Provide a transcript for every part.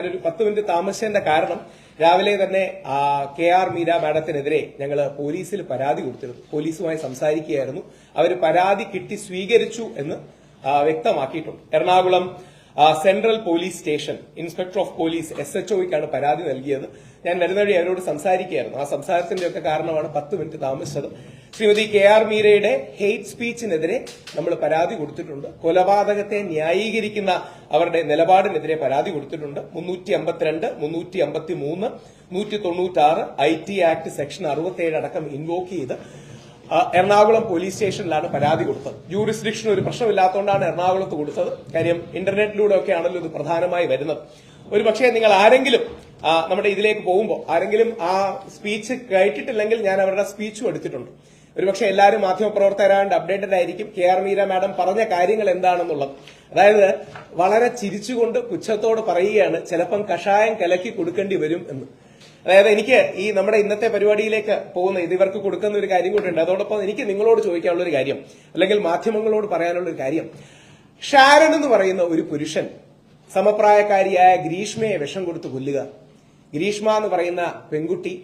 ഒരു 10 മിനിറ്റ് താമസിച്ചതിന്റെ കാരണം രാവിലെ തന്നെ KR മീര മാഡത്തിനെതിരെ ഞങ്ങൾ പോലീസിൽ പരാതി കൊടുത്തിരുന്നു. പോലീസുമായി സംസാരിക്കുകയായിരുന്നു. അവർ പരാതി കിട്ടി സ്വീകരിച്ചു എന്ന് വ്യക്തമാക്കിയിട്ടുണ്ട്. Ernakulam central police station inspector of police SHOയ്ക്കാണ് പരാതി നൽകിയത്. ഞാൻ വരുന്ന വഴി അവരോട് സംസാരിക്കുകയായിരുന്നു. ആ സംസാരത്തിന്റെയൊക്കെ കാരണമാണ് 10 മിനിറ്റ് താമസിച്ചത്. ശ്രീമതി KR മീരയുടെ ഹെയ്റ്റ് സ്പീച്ചിനെതിരെ നമ്മൾ പരാതി കൊടുത്തിട്ടുണ്ട്. കൊലപാതകത്തെ ന്യായീകരിക്കുന്ന അവരുടെ നിലപാടിനെതിരെ പരാതി കൊടുത്തിട്ടുണ്ട്. 352, 353, 196 IT ആക്ട് സെക്ഷൻ 67 അടക്കം ഇൻവോക്ക് ചെയ്ത് എറണാകുളം പോലീസ് സ്റ്റേഷനിലാണ് പരാതി കൊടുത്തത്. ജൂറിസ്ഡിക്ഷൻ ഒരു പ്രശ്നമില്ലാത്തതുകൊണ്ടാണ് എറണാകുളത്ത് കൊടുത്തത്. കാര്യം ഇന്റർനെറ്റിലൂടെ ഒക്കെ ആണല്ലോ ഇത് പ്രധാനമായി വരുന്നത്. ഒരു പക്ഷേ നിങ്ങൾ ആരെങ്കിലും നമ്മുടെ ഇതിലേക്ക് പോകുമ്പോൾ ആരെങ്കിലും ആ സ്പീച്ച് കേട്ടിട്ടില്ലെങ്കിൽ ഞാൻ അവരുടെ സ്പീച്ചും എടുത്തിട്ടുണ്ട്. ഒരുപക്ഷെ എല്ലാവരും മാധ്യമപ്രവർത്തകരാണ്ട് അപ്ഡേറ്റഡ് ആയിരിക്കും KR മീര മാഡം പറഞ്ഞ കാര്യങ്ങൾ എന്താണെന്നുള്ളത്. അതായത് വളരെ ചിരിച്ചുകൊണ്ട് പുച്ഛത്തോട് പറയുകയാണ് ചിലപ്പം കഷായം കലക്കി കൊടുക്കേണ്ടി വരും എന്ന്. അതായത് എനിക്ക് ഈ നമ്മുടെ ഇന്നത്തെ പരിപാടിയിലേക്ക് പോകുന്ന ഇത് ഇവർക്ക് കൊടുക്കുന്ന ഒരു കാര്യം കൂട്ടുണ്ട്. അതോടൊപ്പം എനിക്ക് നിങ്ങളോട് ചോദിക്കാനുള്ള ഒരു കാര്യം, അല്ലെങ്കിൽ മാധ്യമങ്ങളോട് പറയാനുള്ള ഒരു കാര്യം, ഷാരൻ എന്ന് പറയുന്ന ഒരു പുരുഷൻ സമപ്രായക്കാരിയായ ഗ്രീഷ്മയെ വിഷം കൊടുത്ത് കൊല്ലുക. ഗ്രീഷ്മ എന്ന് പറയുന്ന പെൺകുട്ടി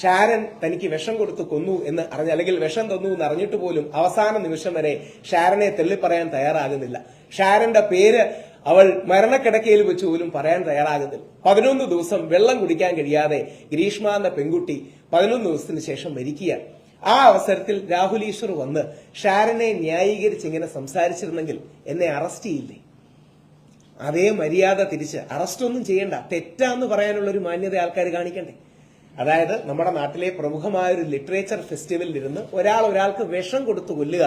ഷാരൻ തനിക്ക് വിഷം കൊടുത്ത് കൊന്നു എന്ന് അറിഞ്ഞ, അല്ലെങ്കിൽ വിഷം തന്നു എന്ന് അറിഞ്ഞിട്ട് പോലും അവസാന നിമിഷം വരെ ഷാരനെ തെള്ളിപ്പറയാൻ തയ്യാറാകുന്നില്ല. ഷാരന്റെ പേര് അവൾ മരണക്കിടക്കയിൽ വെച്ച് പോലും പറയാൻ തയ്യാറാകുന്നില്ല. 11 ദിവസം വെള്ളം കുടിക്കാൻ കഴിയാതെ ഗ്രീഷ്മ എന്ന പെൺകുട്ടി 11 ദിവസത്തിന് ശേഷം മരിക്കുകയാണ്. ആ അവസരത്തിൽ രാഹുൽ ഈശ്വർ വന്ന് ഷാരനെ ന്യായീകരിച്ച് ഇങ്ങനെ സംസാരിച്ചിരുന്നെങ്കിൽ എന്നെ അറസ്റ്റ് ചെയ്യില്ലേ? അതേ മര്യാദ തിരിച്ച് അറസ്റ്റ് ഒന്നും ചെയ്യണ്ട, തെറ്റാന്ന് പറയാനുള്ള ഒരു മാന്യത ആൾക്കാർ കാണിക്കണ്ടേ? അതായത് നമ്മുടെ നാട്ടിലെ പ്രമുഖമായ ഒരു ലിറ്ററേച്ചർ ഫെസ്റ്റിവലിൽ ഇരുന്ന് ഒരാൾക്ക് വിഷം കൊടുത്തു കൊല്ലുക.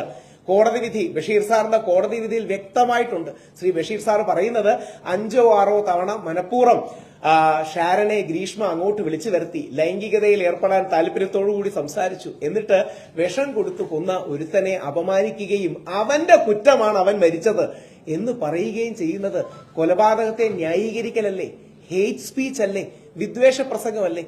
കോടതി വിധി, ബഷീർ സാറിന്റെ കോടതി വിധിയിൽ വ്യക്തമായിട്ടുണ്ട്. ശ്രീ ബഷീർ സാർ പറയുന്നത് 5 or 6 തവണ മനഃപൂർവ്വം ഷാരനെ ഗ്രീഷ്മ അങ്ങോട്ട് വിളിച്ചു വരുത്തി ലൈംഗികതയിൽ ഏർപ്പെടാൻ താല്പര്യത്തോടുകൂടി സംസാരിച്ചു. എന്നിട്ട് വിഷം കൊടുത്തു കൊന്ന ഒരുത്തനെ അപമാനിക്കുകയും അവന്റെ കുറ്റമാണ് അവൻ മരിച്ചത് എന്ന് പറയുകയും ചെയ്യുന്നത് കൊലപാതകത്തെ ന്യായീകരിക്കലല്ലേ? ഹെയ്റ്റ് സ്പീച്ച് അല്ലേ? വിദ്വേഷ പ്രസംഗമല്ലേ?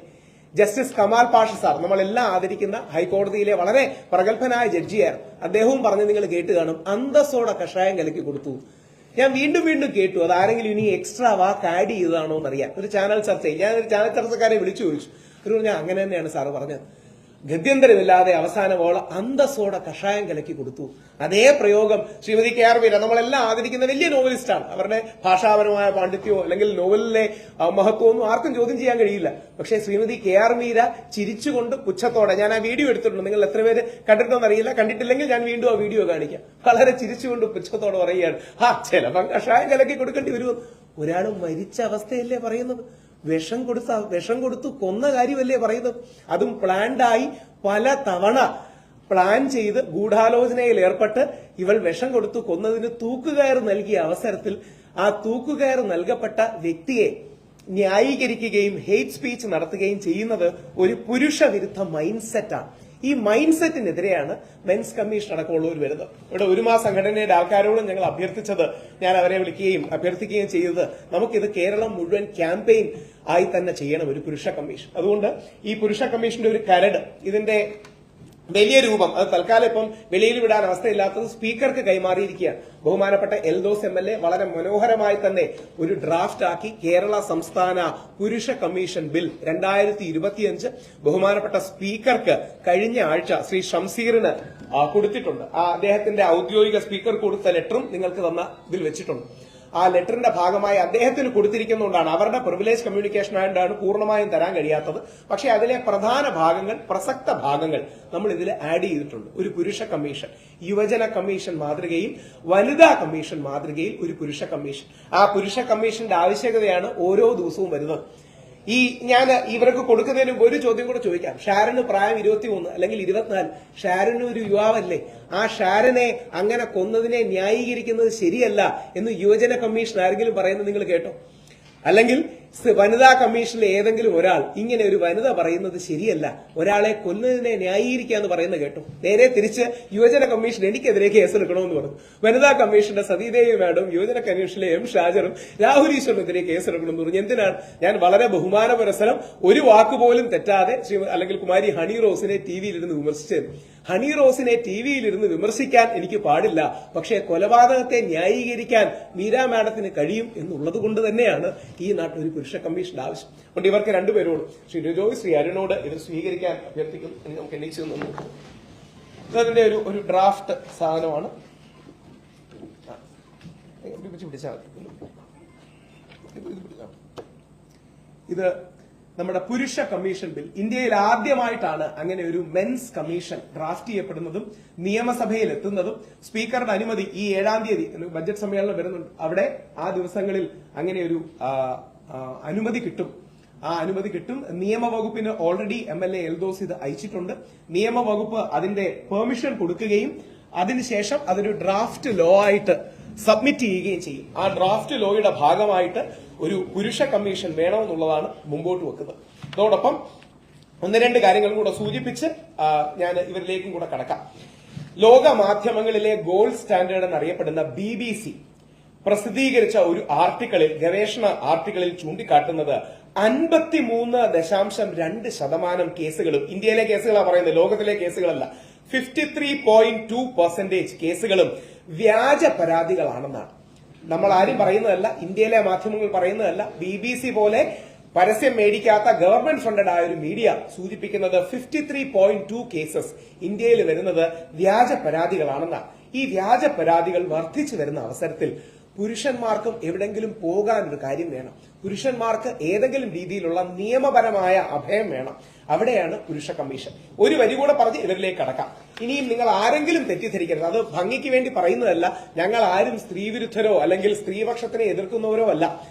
ജസ്റ്റിസ് കമാൽ പാഷ സാർ, നമ്മളെല്ലാം ആദരിക്കുന്ന ഹൈക്കോടതിയിലെ വളരെ പ്രഗത്ഭനായ ജഡ്ജിയായിരുന്നു. അദ്ദേഹവും പറഞ്ഞ് നിങ്ങൾ കേട്ട് കാണും, അന്തസ്സോടെ കഷായം കലക്കി കൊടുത്തു. ഞാൻ വീണ്ടും കേട്ടു. അത് ആരെങ്കിലും ഇനി എക്സ്ട്രാ വാക്ക് ആഡ് ചെയ്തതാണോ എന്നറിയാം. ഒരു ചാനൽ ചർച്ചയിൽ ഞാൻ ഒരു ചാനൽ ചർച്ചക്കാരെ വിളിച്ചു ചോദിച്ചു. ഞാൻ അങ്ങനെ തന്നെയാണ് സാറ് പറഞ്ഞത്. ഗത്യന്തരമില്ലാതെ അവസാനമോളം അന്തസ്സോടെ കഷായം കലക്കി കൊടുത്തു. അതേ പ്രയോഗം ശ്രീമതി KR മീര, നമ്മളെല്ലാം ആദരിക്കുന്ന വലിയ നോവലിസ്റ്റാണ്. അവരുടെ ഭാഷാപരമായ പാണ്ഡിത്യമോ അല്ലെങ്കിൽ നോവലിലെ മഹത്വമൊന്നും ആർക്കും ചോദ്യം ചെയ്യാൻ കഴിയില്ല. പക്ഷേ ശ്രീമതി KR മീര ചിരിച്ചുകൊണ്ട് പുച്ഛത്തോടെ, ഞാൻ ആ വീഡിയോ എടുത്തിട്ടുണ്ട്, നിങ്ങൾ എത്ര പേര് കണ്ടിട്ടുണ്ടെന്ന് അറിയില്ല, കണ്ടിട്ടില്ലെങ്കിൽ ഞാൻ വീണ്ടും ആ വീഡിയോ കാണിക്കാം. വളരെ ചിരിച്ചുകൊണ്ട് പുച്ഛത്തോടെ പറയുകയാണ്, ചിലപ്പം കഷായം കലക്കി കൊടുക്കേണ്ടി വരുമോ? ഒരാൾ മരിച്ച അവസ്ഥയല്ലേ പറയുന്നത്? വിഷം കൊടുത്തു കൊന്ന കാര്യമല്ലേ പറയുന്നത്? അതും പ്ലാൻഡായി പല തവണ പ്ലാൻ ചെയ്ത് ഗൂഢാലോചനയിൽ ഏർപ്പെട്ട് ഇവൾ വിഷം കൊടുത്തു കൊന്നതിന് തൂക്കുകയർ നൽകിയ അവസരത്തിൽ ആ തൂക്കുകയർ നൽകപ്പെട്ട വ്യക്തിയെ ന്യായീകരിക്കുകയും ഹെയ്റ്റ് സ്പീച്ച് നടത്തുകയും ചെയ്യുന്നത് ഒരു പുരുഷ വിരുദ്ധ മൈൻഡ് സെറ്റാണ്. ഈ മൈൻഡ് സെറ്റിനെതിരെയാണ് മെൻസ് കമ്മീഷൻ അടക്കമുള്ളവർ വരുന്നത്. ഇവിടെ ഒരുമാ സംഘടനയുടെ ആൾക്കാരോടും ഞങ്ങൾ അഭ്യർത്ഥിച്ചത്, ഞാൻ അവരെ വിളിക്കുകയും അഭ്യർത്ഥിക്കുകയും ചെയ്തത്, നമുക്കിത് കേരളം മുഴുവൻ ക്യാമ്പയിൻ ആയി തന്നെ ചെയ്യണം ഒരു പുരുഷ കമ്മീഷൻ. അതുകൊണ്ട് ഈ പുരുഷ കമ്മീഷന്റെ ഒരു കരട്, ഇതിന്റെ വലിയ രൂപം അത് തൽക്കാലം ഇപ്പം വെളിയിൽ വിടാൻ അവസ്ഥയില്ലാത്തത് സ്പീക്കർക്ക് കൈമാറിയിരിക്കുകയാണ്. ബഹുമാനപ്പെട്ട എൽദോസ് MLA വളരെ മനോഹരമായി തന്നെ ഒരു ഡ്രാഫ്റ്റ് ആക്കി കേരള സംസ്ഥാന പുരുഷ കമ്മീഷൻ ബിൽ 2025 ബഹുമാനപ്പെട്ട സ്പീക്കർക്ക് കഴിഞ്ഞ ആഴ്ച ശ്രീ ഷംസീറിന് കൊടുത്തിട്ടുണ്ട്. അദ്ദേഹത്തിന്റെ ഔദ്യോഗിക സ്പീക്കർ കൊടുത്ത ലെറ്ററും നിങ്ങൾക്ക് തന്ന ഇതിൽ വെച്ചിട്ടുണ്ട്. ആ ലെറ്ററിന്റെ ഭാഗമായി അദ്ദേഹത്തിന് കൊടുത്തിരിക്കുന്നതുകൊണ്ടാണ്, അവരുടെ പ്രിവിലേജ് കമ്മ്യൂണിക്കേഷൻ ആയതുകൊണ്ടാണ് പൂർണ്ണമായും തരാൻ കഴിയാത്തത്. പക്ഷേ അതിലെ പ്രധാന ഭാഗങ്ങൾ, പ്രസക്ത ഭാഗങ്ങൾ നമ്മൾ ഇതിൽ ആഡ് ചെയ്തിട്ടുണ്ട്. ഒരു പുരുഷ കമ്മീഷൻ, യുവജന കമ്മീഷൻ മാതൃകയിൽ, വനിതാ കമ്മീഷൻ മാതൃകയിൽ ഒരു പുരുഷ കമ്മീഷൻ. ആ പുരുഷ കമ്മീഷന്റെ ആവശ്യകതയാണ് ഓരോ ദിവസവും വരുന്നത്. ഞാൻ ഇവർക്ക് കൊടുക്കുന്നതിന് ഒരു ചോദ്യം കൂടെ ചോദിക്കാം. ഷാരന് പ്രായം 23 അല്ലെങ്കിൽ 24. ഷാരന് ഒരു യുവാവല്ലേ? ആ ഷാരനെ അങ്ങനെ കൊന്നതിനെ ന്യായീകരിക്കുന്നത് ശരിയല്ല എന്ന് യുവജന കമ്മീഷൻ ആരെങ്കിലും പറയുന്നത് നിങ്ങൾ കേട്ടോ? അല്ലെങ്കിൽ വനിതാ കമ്മീഷനിലെ ഏതെങ്കിലും ഒരാൾ ഇങ്ങനെ ഒരു വനിത പറയുന്നത് ശരിയല്ല, ഒരാളെ കൊന്നതിനെ ന്യായീകരിക്കാന്ന് പറയുന്നത് കേട്ടോ? നേരെ തിരിച്ച് യുവജന കമ്മീഷൻ എനിക്കെതിരെ കേസെടുക്കണമെന്ന് പറഞ്ഞു. വനിതാ കമ്മീഷന്റെ സതീദേവി മാഡം, യുവജന കമ്മീഷനിലെ M ഷാജറും രാഹുൽ ഈശ്വറിനെതിരെ കേസെടുക്കണമെന്ന് പറഞ്ഞു. എന്തിനാണ്? ഞാൻ വളരെ ബഹുമാന പുരസ്സരം ഒരു വാക്കുപോലും തെറ്റാതെ അല്ലെങ്കിൽ കുമാരി ഹണി റോസിനെ ടിവിയിലിരുന്ന് വിമർശിച്ചത്. ഹണി റോസിനെ ടിവിയിലിരുന്ന് വിമർശിക്കാൻ എനിക്ക് പാടില്ല, പക്ഷേ കൊലപാതകത്തെ ന്യായീകരിക്കാൻ മീര മാഡത്തിന് കഴിയും എന്നുള്ളത് കൊണ്ട് തന്നെയാണ് ഈ നാട്ടിൽ ഒരു പുരുഷ കമ്മീഷന്റെ ആവശ്യം. അതുകൊണ്ട് ഇവർക്ക് രണ്ടുപേരോട് ശ്രീ രുജോയ് ശ്രീ അരുണോട് ഇത് സ്വീകരിക്കാൻ അഭ്യർത്ഥിക്കുന്നു. നമുക്ക് എണ്ണീച്ചു നിന്ന് അതിന്റെ ഒരു ഡ്രാഫ്റ്റ് സാധനമാണ്. ഇത് നമ്മുടെ പുരുഷ കമ്മീഷൻ ബിൽ. ഇന്ത്യയിൽ ആദ്യമായിട്ടാണ് അങ്ങനെ ഒരു മെൻസ് കമ്മീഷൻ ഡ്രാഫ്റ്റ് ചെയ്യപ്പെടുന്നതും നിയമസഭയിൽ എത്തുന്നതും. സ്പീക്കറുടെ അനുമതി ഈ 7-ാം തീയതി ബജറ്റ് സമ്മേളനം വരുന്നുണ്ട്. അവിടെ ആ ദിവസങ്ങളിൽ അങ്ങനെ ഒരു അനുമതി കിട്ടും. ആ അനുമതി കിട്ടും. നിയമവകുപ്പിന് ഓൾറെഡി MLA എൽദോസ് ഇത് അയച്ചിട്ടുണ്ട്. നിയമവകുപ്പ് അതിന്റെ പെർമിഷൻ കൊടുക്കുകയും അതിനുശേഷം അതൊരു ഡ്രാഫ്റ്റ് ലോ ആയിട്ട് സബ്മിറ്റ് ചെയ്യുകയും ചെയ്യും. ആ ഡ്രാഫ്റ്റ് ലോയുടെ ഭാഗമായിട്ട് ഒരു പുരുഷ കമ്മീഷൻ വേണമെന്നുള്ളതാണ് മുമ്പോട്ട് വെക്കുന്നത്. അതോടൊപ്പം 1-2 കാര്യങ്ങളും കൂടെ സൂചിപ്പിച്ച് ഞാൻ ഇവരിലേക്കും കൂടെ കടക്കാം. ലോക മാധ്യമങ്ങളിലെ ഗോൾഡ് സ്റ്റാൻഡേർഡ് എന്നറിയപ്പെടുന്ന BBC പ്രസിദ്ധീകരിച്ച ഒരു ആർട്ടിക്കിളിൽ, ഗവേഷണ ആർട്ടിക്കിളിൽ ചൂണ്ടിക്കാട്ടുന്നത് 53.2% കേസുകളും, ഇന്ത്യയിലെ കേസുകളാണ് പറയുന്നത്, ലോകത്തിലെ കേസുകളല്ല, 53.2% കേസുകളും വ്യാജ പരാതികളാണെന്നാണ്. നമ്മൾ ആരും പറയുന്നതല്ല, ഇന്ത്യയിലെ മാധ്യമങ്ങൾ പറയുന്നതല്ല. BBC പോലെ പരസ്യം മേടിക്കാത്ത ഗവൺമെന്റ് ഫണ്ടഡ് ആയ ഒരു മീഡിയ സൂചിപ്പിക്കുന്നത് 53.2 കേസസ് ഇന്ത്യയിൽ വരുന്നത് വ്യാജ പരാതികളാണെന്നാണ്. ഈ വ്യാജ പരാതികൾ വർദ്ധിച്ചു വരുന്ന അവസരത്തിൽ പുരുഷന്മാർക്കും എവിടെങ്കിലും പോകാൻ ഒരു കാര്യം വേണം. പുരുഷന്മാർക്ക് ഏതെങ്കിലും രീതിയിലുള്ള നിയമപരമായ അഭയം വേണം. അവിടെയാണ് പുരുഷ കമ്മീഷൻ. ഒരു വരി കൂടെ പറഞ്ഞ് ഇവരിലേക്ക് കടക്കാം. ഇനിയും നിങ്ങൾ ആരെങ്കിലും തെറ്റിദ്ധരിക്കരുത്, അത് ഭംഗിക്ക് വേണ്ടി പറയുന്നതല്ല. ഞങ്ങൾ ആരും സ്ത്രീവിരുദ്ധരോ അല്ലെങ്കിൽ സ്ത്രീപക്ഷത്തിനെ എതിർക്കുന്നവരോ അല്ല.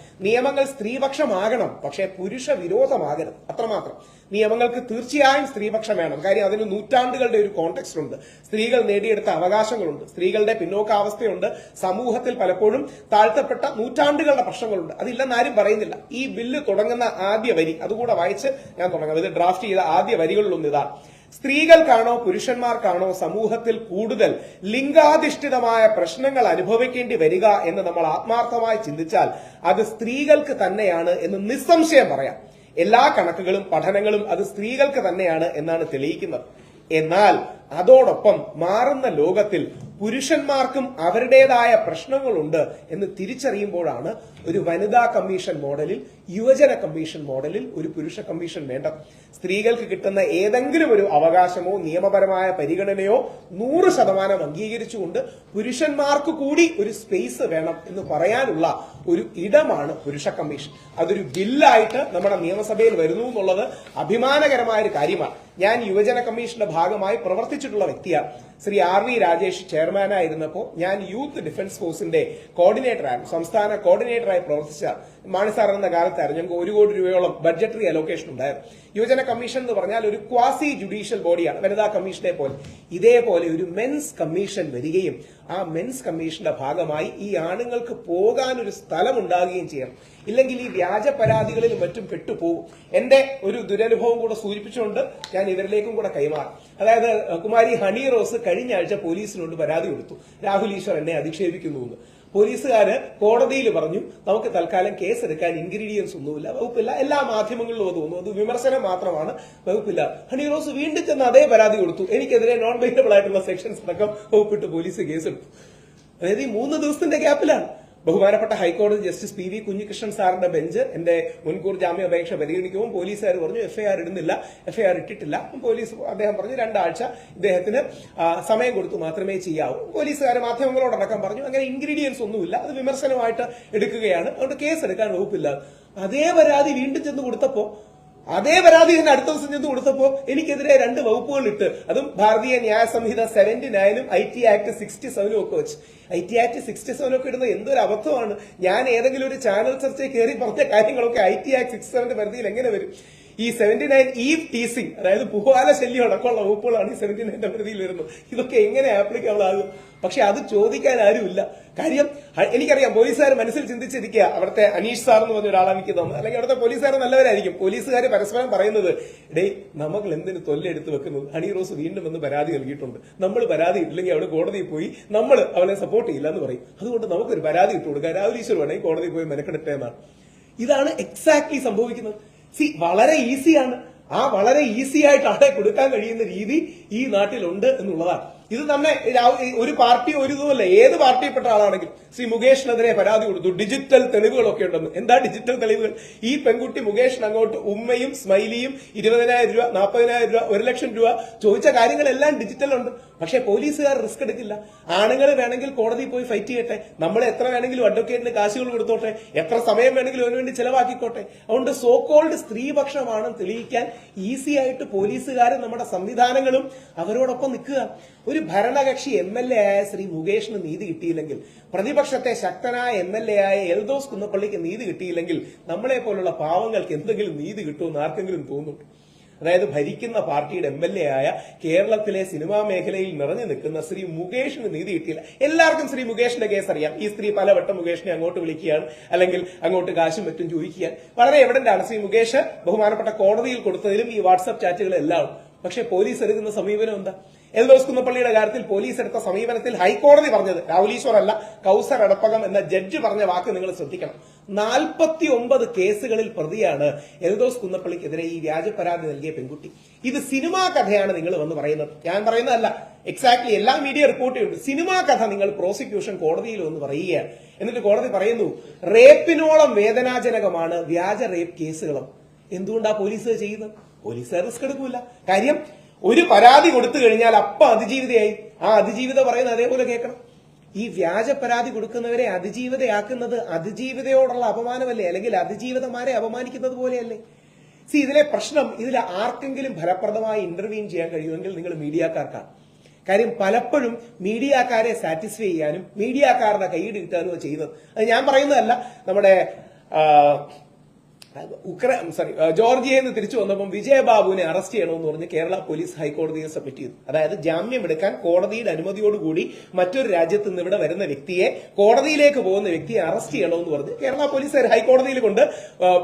നിയമങ്ങൾ സ്ത്രീപക്ഷമാകണം, പക്ഷേ പുരുഷ വിരോധമാകരുത്, അത്രമാത്രം. നിയമങ്ങൾക്ക് തീർച്ചയായും സ്ത്രീപക്ഷം വേണം. കാര്യം അതിന് നൂറ്റാണ്ടുകളുടെ ഒരു കോണ്ടെക്സ്റ്റ് ഉണ്ട്. സ്ത്രീകൾ നേടിയെടുത്ത അവകാശങ്ങളുണ്ട്, സ്ത്രീകളുടെ പിന്നോക്കാവസ്ഥയുണ്ട്, സമൂഹത്തിൽ പലപ്പോഴും താഴ്ത്തപ്പെട്ട നൂറ്റാണ്ടുകളുടെ പ്രശ്നങ്ങളുണ്ട്. അതില്ലെന്ന് ആരും പറയുന്നില്ല. ഈ ബില്ല് തുടങ്ങുന്ന ആദ്യ വരി അതുകൂടെ വായിച്ച് ഞാൻ തുടങ്ങാം. ഇത് ഡ്രാഫ്റ്റ് ചെയ്ത ആദ്യ വരികളിലൊന്ന് ഇതാണ്: സ്ത്രീകൾക്കാണോ പുരുഷന്മാർക്കാണോ സമൂഹത്തിൽ കൂടുതൽ ലിംഗാധിഷ്ഠിതമായ പ്രശ്നങ്ങൾ അനുഭവിക്കേണ്ടി വരിക എന്ന് നമ്മൾ ആത്മാർത്ഥമായി ചിന്തിച്ചാൽ അത് സ്ത്രീകൾക്ക് തന്നെയാണ് എന്ന് നിസ്സംശയം പറയാം. എല്ലാ കണക്കുകളും പഠനങ്ങളും അത് സ്ത്രീകൾക്ക് തന്നെയാണ് എന്നാണ് തെളിയിക്കുന്നത്. എന്നാൽ അതോടൊപ്പം മാറുന്ന ലോകത്തിൽ പുരുഷന്മാർക്കും അവരുടേതായ പ്രശ്നങ്ങളുണ്ട് എന്ന് തിരിച്ചറിയുമ്പോഴാണ് ഒരു വനിതാ കമ്മീഷൻ മോഡലിൽ, യുവജന കമ്മീഷൻ മോഡലിൽ ഒരു പുരുഷ കമ്മീഷൻ വേണ്ടത്. സ്ത്രീകൾക്ക് കിട്ടുന്ന ഏതെങ്കിലും ഒരു അവകാശമോ നിയമപരമായ പരിഗണനയോ 100% അംഗീകരിച്ചുകൊണ്ട് പുരുഷന്മാർക്ക് കൂടി ഒരു സ്പേസ് വേണം എന്ന് പറയാനുള്ള ഒരു ഇടമാണ് പുരുഷ കമ്മീഷൻ. അതൊരു ബില്ലായിട്ട് നമ്മുടെ നിയമസഭയിൽ വരുന്നു എന്നുള്ളത് അഭിമാനകരമായ ഒരു കാര്യമാണ്. ഞാൻ യുവജന കമ്മീഷന്റെ ഭാഗമായി പ്രവർത്തിച്ചിട്ടുള്ള വ്യക്തിയാണ്. ശ്രീ RV രാജേഷ് ചെയർമാനായിരുന്നപ്പോൾ ഞാൻ യൂത്ത് ഡിഫൻസ് ഫോഴ്സിന്റെ കോർഡിനേറ്ററായിരുന്നു, സംസ്ഥാന കോർഡിനേറ്ററായി പ്രവർത്തിച്ച മാണിസാർ എന്ന കാലത്തായിരുന്നു. ഞങ്ങൾക്ക് 1 കോടി രൂപയോളം ബഡ്ജറ്ററി അലോക്കേഷൻ ഉണ്ടായിരുന്നു. യുവജന കമ്മീഷൻ എന്ന് പറഞ്ഞാൽ ഒരു ക്വാസി ജുഡീഷ്യൽ ബോഡിയാണ്, വനിതാ കമ്മീഷനെ പോലെ. ഇതേപോലെ ഒരു മെൻസ് കമ്മീഷൻ വരികയും ആ മെൻസ് കമ്മീഷന്റെ ഭാഗമായി ഈ ആണുങ്ങൾക്ക് പോകാൻ ഒരു സ്ഥലം ഉണ്ടാകുകയും ചെയ്യണം. ഇല്ലെങ്കിൽ ഈ വ്യാജ പരാതികളിൽ മറ്റും പെട്ടുപോകും. എന്റെ ഒരു ദുരനുഭവം കൂടെ സൂചിപ്പിച്ചുകൊണ്ട് ഞാൻ ഇവരിലേക്കും കൂടെ കൈമാറും. അതായത് കുമാരി ഹണി റോസ് കഴിഞ്ഞ ആഴ്ച പോലീസിനോട് പരാതി കൊടുത്തു, രാഹുൽ ഈശ്വർ എന്നെ അധിക്ഷേപിക്കുന്നു എന്ന്. പോലീസുകാര് കോടതിയിൽ പറഞ്ഞു നമുക്ക് തൽക്കാലം കേസെടുക്കാൻ ഇൻഗ്രീഡിയൻസ് ഒന്നുമില്ല, വകുപ്പില്ല. എല്ലാ മാധ്യമങ്ങളിലും അത് തോന്നുന്നു, അത് വിമർശനം മാത്രമാണ്, വകുപ്പില്ല. ഹണി റോസ് വീണ്ടും ചെന്ന് അതേ പരാതി കൊടുത്തു. എനിക്കെതിരെ നോൺ ബൈലബിൾ ആയിട്ടുള്ള സെക്ഷൻസ് അടക്കം വകുപ്പിട്ട് പോലീസ് കേസെടുത്തു. അതായത് ഈ 3 ദിവസത്തിന്റെ ഗ്യാപ്പിലാണ്. ബഹുമാനപ്പെട്ട ഹൈക്കോടതി ജസ്റ്റിസ് PV കുഞ്ഞികൃഷ്ണൻ സാറിന്റെ ബെഞ്ച് എന്റെ മുൻകൂർ ജാമ്യാപേക്ഷ പരിഗണിക്കുമ്പോൾ പോലീസുകാർ പറഞ്ഞു FIR ഇടുന്നില്ല, FIR ഇട്ടിട്ടില്ല. അദ്ദേഹം പറഞ്ഞു 2 ആഴ്ച ഇദ്ദേഹത്തിന് സമയം കൊടുത്തു മാത്രമേ ചെയ്യാവൂ. പോലീസുകാർ മാധ്യമങ്ങളോടടക്കം പറഞ്ഞു അങ്ങനെ ഇൻഗ്രീഡിയൻസ് ഒന്നുമില്ല, അത് വിമർശനമായിട്ട് എടുക്കുകയാണ്, അതുകൊണ്ട് കേസ് എടുക്കാൻ വകുപ്പില്ല. അതേ പരാതി വീണ്ടും ചെന്ന് കൊടുത്തപ്പോ, അതേ പരാതി തന്നെ അടുത്ത ദിവസം ചെന്ന് കൊടുത്തപ്പോ എനിക്കെതിരെ 2 വകുപ്പുകൾ ഇട്ട്, അതും ഭാരതീയ ന്യായ സംഹിത 79-ഉം IT ആക്ട് 67-ഉം ഒക്കെ വെച്ച്. IT ആക്ട് 67 ഒക്കെ ഇടുന്നത് എന്തൊരു അബദ്ധമാണ്. ഞാൻ ഏതെങ്കിലും ഒരു ചാനൽ ചർച്ചയിൽ കയറി പറഞ്ഞ കാര്യങ്ങളൊക്കെ IT ആക്ട് 67ന്റെ പരിധിയിൽ എങ്ങനെ വരും? ഈ 79 ഈവ് ടീസിംഗ്, അതായത് പുഹാല ശല്യം അടക്കമുള്ള വകുപ്പുകളാണ് ഈ 79ന്റെ പരിധിയിൽ വരുന്നത്. ഇതൊക്കെ എങ്ങനെ ആപ്ലിക്കബിൾ ആകും? പക്ഷെ അത് ചോദിക്കാൻ ആരുമില്ല. കാര്യം എനിക്കറിയാം, പോലീസുകാർ മനസ്സിൽ ചിന്തിച്ചിരിക്കുക, അവിടുത്തെ അനീഷ് സാർ എന്ന് പറഞ്ഞ ഒരാളാണ് എനിക്ക് തോന്നുന്നത്, അല്ലെങ്കിൽ അവിടുത്തെ പോലീസുകാർ നല്ലവരായിരിക്കും. പോലീസുകാർ പരസ്പരം പറയുന്നത്, നമ്മൾ എന്തിന് തൊല്ലെടുത്ത് വെക്കുന്നത്? ഹണി റോസ് വീണ്ടും വന്ന് പരാതി നൽകിയിട്ടുണ്ട്, നമ്മൾ പരാതി ഇല്ലെങ്കിൽ അവിടെ കോടതിയിൽ പോയി നമ്മൾ അവനെ സപ്പോർട്ട് ചെയ്യില്ല എന്ന് പറയും. അതുകൊണ്ട് നമുക്കൊരു പരാതി ഇട്ട് കൊടുക്കാം, രാഹുൽ ഈശ്വർ വേണമെങ്കിൽ കോടതിയിൽ പോയി മെനക്കെടുത്തേ എന്നാണ്. ഇതാണ് എക്സാക്ട്ലി സംഭവിക്കുന്നത്. വളരെ ഈസിയാണ്. ആ വളരെ ഈസി ആയിട്ട് ആളെ കൊടുക്കാൻ കഴിയുന്ന രീതി ഈ നാട്ടിലുണ്ട് എന്നുള്ളതാണ്. ഇത് തന്നെ ഒരു പാർട്ടി ഒരു ഇതുമല്ല, ഏത് പാർട്ടിയിൽപ്പെട്ട ആളാണെങ്കിലും ശ്രീ മുകേഷിനെതിരെ പരാതി കൊടുത്തു. ഡിജിറ്റൽ തെളിവുകളൊക്കെ ഉണ്ടെന്ന്. എന്താ ഡിജിറ്റൽ തെളിവുകൾ? ഈ പെൺകുട്ടി മുകേഷിന് അങ്ങോട്ട് ഉമ്മയും സ്മൈലിയും 20,000 രൂപ, 40,000 രൂപ, 1,00,000 രൂപ ചോദിച്ച കാര്യങ്ങളെല്ലാം ഡിജിറ്റൽ ഉണ്ട്. പക്ഷെ പോലീസുകാർ റിസ്ക് എടുക്കില്ല. ആണുങ്ങൾ വേണമെങ്കിൽ കോടതിയിൽ പോയി ഫൈറ്റ് ചെയ്യട്ടെ, നമ്മൾ എത്ര വേണമെങ്കിലും അഡ്വക്കേറ്റിന് കാശുകൾ കൊടുത്തോട്ടെ, എത്ര സമയം വേണമെങ്കിലും അതിനുവേണ്ടി ചെലവാക്കിക്കോട്ടെ. അതുകൊണ്ട് സോ കോൾഡ് സ്ത്രീപക്ഷമാണ് തെളിയിക്കാൻ ഈസി ആയിട്ട് പോലീസുകാരും നമ്മുടെ സംവിധാനങ്ങളും അവരോടൊപ്പം നിൽക്കുക. ഒരു ഭരണകക്ഷി MLA ആയ ശ്രീ മുകേഷിന് നീതി കിട്ടിയില്ലെങ്കിൽ, പ്രതിപക്ഷത്തെ ശക്തനായ MLA ആയ എൽദോസ് കുന്നപ്പള്ളിക്ക് നീതി കിട്ടിയില്ലെങ്കിൽ നമ്മളെ പോലുള്ള പാവങ്ങൾക്ക് എന്തെങ്കിലും നീതി കിട്ടുമെന്ന് ആർക്കെങ്കിലും തോന്നുന്നു? അതായത് ഭരിക്കുന്ന പാർട്ടിയുടെ MLA ആയ കേരളത്തിലെ സിനിമാ മേഖലയിൽ നിറഞ്ഞു നിൽക്കുന്ന ശ്രീ മുകേഷിന് നീതി കിട്ടിയില്ല. എല്ലാവർക്കും ശ്രീ മുകേഷിന്റെ കേസ് അറിയാം. ഈ സ്ത്രീ പലവട്ടം മുകേഷിനെ അങ്ങോട്ട് വിളിക്കുകയാണ്, അല്ലെങ്കിൽ അങ്ങോട്ട് കാശും മറ്റും ചോദിക്കുകയാണ്. വളരെ എവിഡന്റ് ആണ്. ശ്രീ മുകേഷ് ബഹുമാനപ്പെട്ട കോടതിയിൽ കൊടുത്തതിലും ഈ വാട്സ്ആപ്പ് ചാറ്റുകളെല്ലാം. പക്ഷെ പോലീസ് എടുക്കുന്ന സമീപനം എന്താ? എൽദോസ് കുന്നപ്പള്ളിയുടെ കാര്യത്തിൽ പോലീസ് എടുത്ത സമീപനത്തിൽ ഹൈക്കോടതി പറഞ്ഞത്, രാഹുൽ ഈശ്വർ അല്ല, കൌസർ എടപ്പകം എന്ന ജഡ്ജ് പറഞ്ഞ വാക്ക് നിങ്ങൾ ശ്രദ്ധിക്കണം. 49 കേസുകളിൽ പ്രതിയാണ് എൽദോസ് കുന്നപ്പള്ളിക്കെതിരെ ഈ വ്യാജ പരാതി നൽകിയ പെൺകുട്ടി. ഇത് സിനിമാ കഥയാണ് നിങ്ങൾ വന്ന് പറയുന്നത്. ഞാൻ പറയുന്നതല്ല, എക്സാക്ട്ലി എല്ലാ മീഡിയ റിപ്പോർട്ട് ചെയ്യുന്നുണ്ട്. സിനിമാ കഥ നിങ്ങൾ പ്രോസിക്യൂഷൻ കോടതിയിൽ വന്ന് പറയുകയാണ്. എന്നിട്ട് കോടതി പറയുന്നു റേപ്പിനോളം വേദനാജനകമാണ് വ്യാജ റേപ്പ് കേസുകളും. എന്തുകൊണ്ടാ പോലീസ് ചെയ്യുന്നത്? പോലീസുകാർ റിസ്ക് എടുക്കൂല. കാര്യം ഒരു പരാതി കൊടുത്തു കഴിഞ്ഞാൽ അതിജീവിതയായി. ആ അതിജീവിത പറയുന്നത് അതേപോലെ കേൾക്കണം. ഈ വ്യാജ പരാതി കൊടുക്കുന്നവരെ അതിജീവിതയാക്കുന്നത് അതിജീവിതയോടുള്ള അപമാനമല്ലേ? അല്ലെങ്കിൽ അതിജീവിതമാരെ അപമാനിക്കുന്നത് പോലെയല്ലേ? ഇതിലെ പ്രശ്നം, ഇതിൽ ആർക്കെങ്കിലും ഫലപ്രദമായി ഇന്റർവ്യൂ ചെയ്യാൻ കഴിയുമെങ്കിൽ നിങ്ങൾ മീഡിയക്കാർക്കാണ്. കാര്യം പലപ്പോഴും മീഡിയക്കാരെ സാറ്റിസ്ഫൈ ചെയ്യാനും മീഡിയക്കാരുടെ കൈയ്യടി കിട്ടാനും ചെയ്യുന്നത്. അത് ഞാൻ പറയുന്നതല്ല. നമ്മുടെ ജോർജിയയിൽ നിന്ന് തിരിച്ചു വന്നപ്പോൾ വിജയബാബുവിനെ അറസ്റ്റ് ചെയ്യണമെന്ന് പറഞ്ഞ് കേരള പോലീസ് ഹൈക്കോടതിയിൽ സബ്മിറ്റ് ചെയ്തു. അതായത് ജാമ്യം എടുക്കാൻ കോടതിയുടെ അനുമതിയോടുകൂടി മറ്റൊരു രാജ്യത്ത് നിന്ന് ഇവിടെ വരുന്ന വ്യക്തിയെ, കോടതിയിലേക്ക് പോകുന്ന വ്യക്തിയെ അറസ്റ്റ് ചെയ്യണമെന്ന് പറഞ്ഞ് കേരള പോലീസുകാർ ഹൈക്കോടതിയിൽ കൊണ്ട്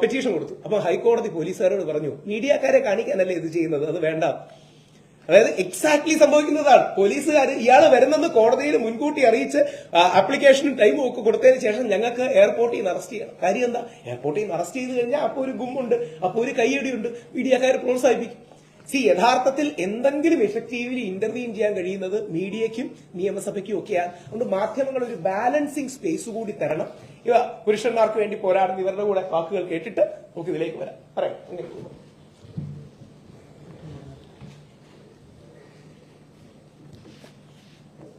പെറ്റീഷൻ കൊടുത്തു. അപ്പൊ ഹൈക്കോടതി പോലീസുകാരോട് പറഞ്ഞു, മീഡിയക്കാരെ കാണിക്കാനല്ലേ ഇത് ചെയ്യുന്നത്, അത് വേണ്ട. അതായത് എക്സാക്ട്ലി സംഭവിക്കുന്നതാണ്. പോലീസുകാർ ഇയാൾ വരുന്നെന്ന് കോടതിയിൽ മുൻകൂട്ടി അറിയിച്ച് ആപ്ലിക്കേഷനും ടൈമും ഒക്കെ കൊടുത്തതിന് ശേഷം ഞങ്ങൾക്ക് എയർപോർട്ടിൽ നിന്ന് അറസ്റ്റ് ചെയ്യണം. കാര്യം എന്താ? എയർപോർട്ടിൽ നിന്ന് അറസ്റ്റ് ചെയ്ത് കഴിഞ്ഞാൽ അപ്പോൾ ഒരു ഗുമ്മുണ്ട്, അപ്പോൾ ഒരു കയ്യടിയുണ്ട്, മീഡിയക്കാർ പ്രോത്സാഹിപ്പിക്കും. യഥാർത്ഥത്തിൽ എന്തെങ്കിലും എഫക്റ്റീവ്ലി ഇന്റർവ്യൂ ചെയ്യാൻ കഴിയുന്നത് മീഡിയയ്ക്കും നിയമസഭയ്ക്കും ഒക്കെയാണ്. അതുകൊണ്ട് മാധ്യമങ്ങൾ ഒരു ബാലൻസിങ് സ്പേസ് കൂടി തരണം. ഇവ പുരുഷന്മാർക്ക് വേണ്ടി പോരാടുന്ന ഇവരുടെ കൂടെ വാക്കുകൾ കേട്ടിട്ട് നമുക്ക് ഇതിലേക്ക് വരാം. പറയാം.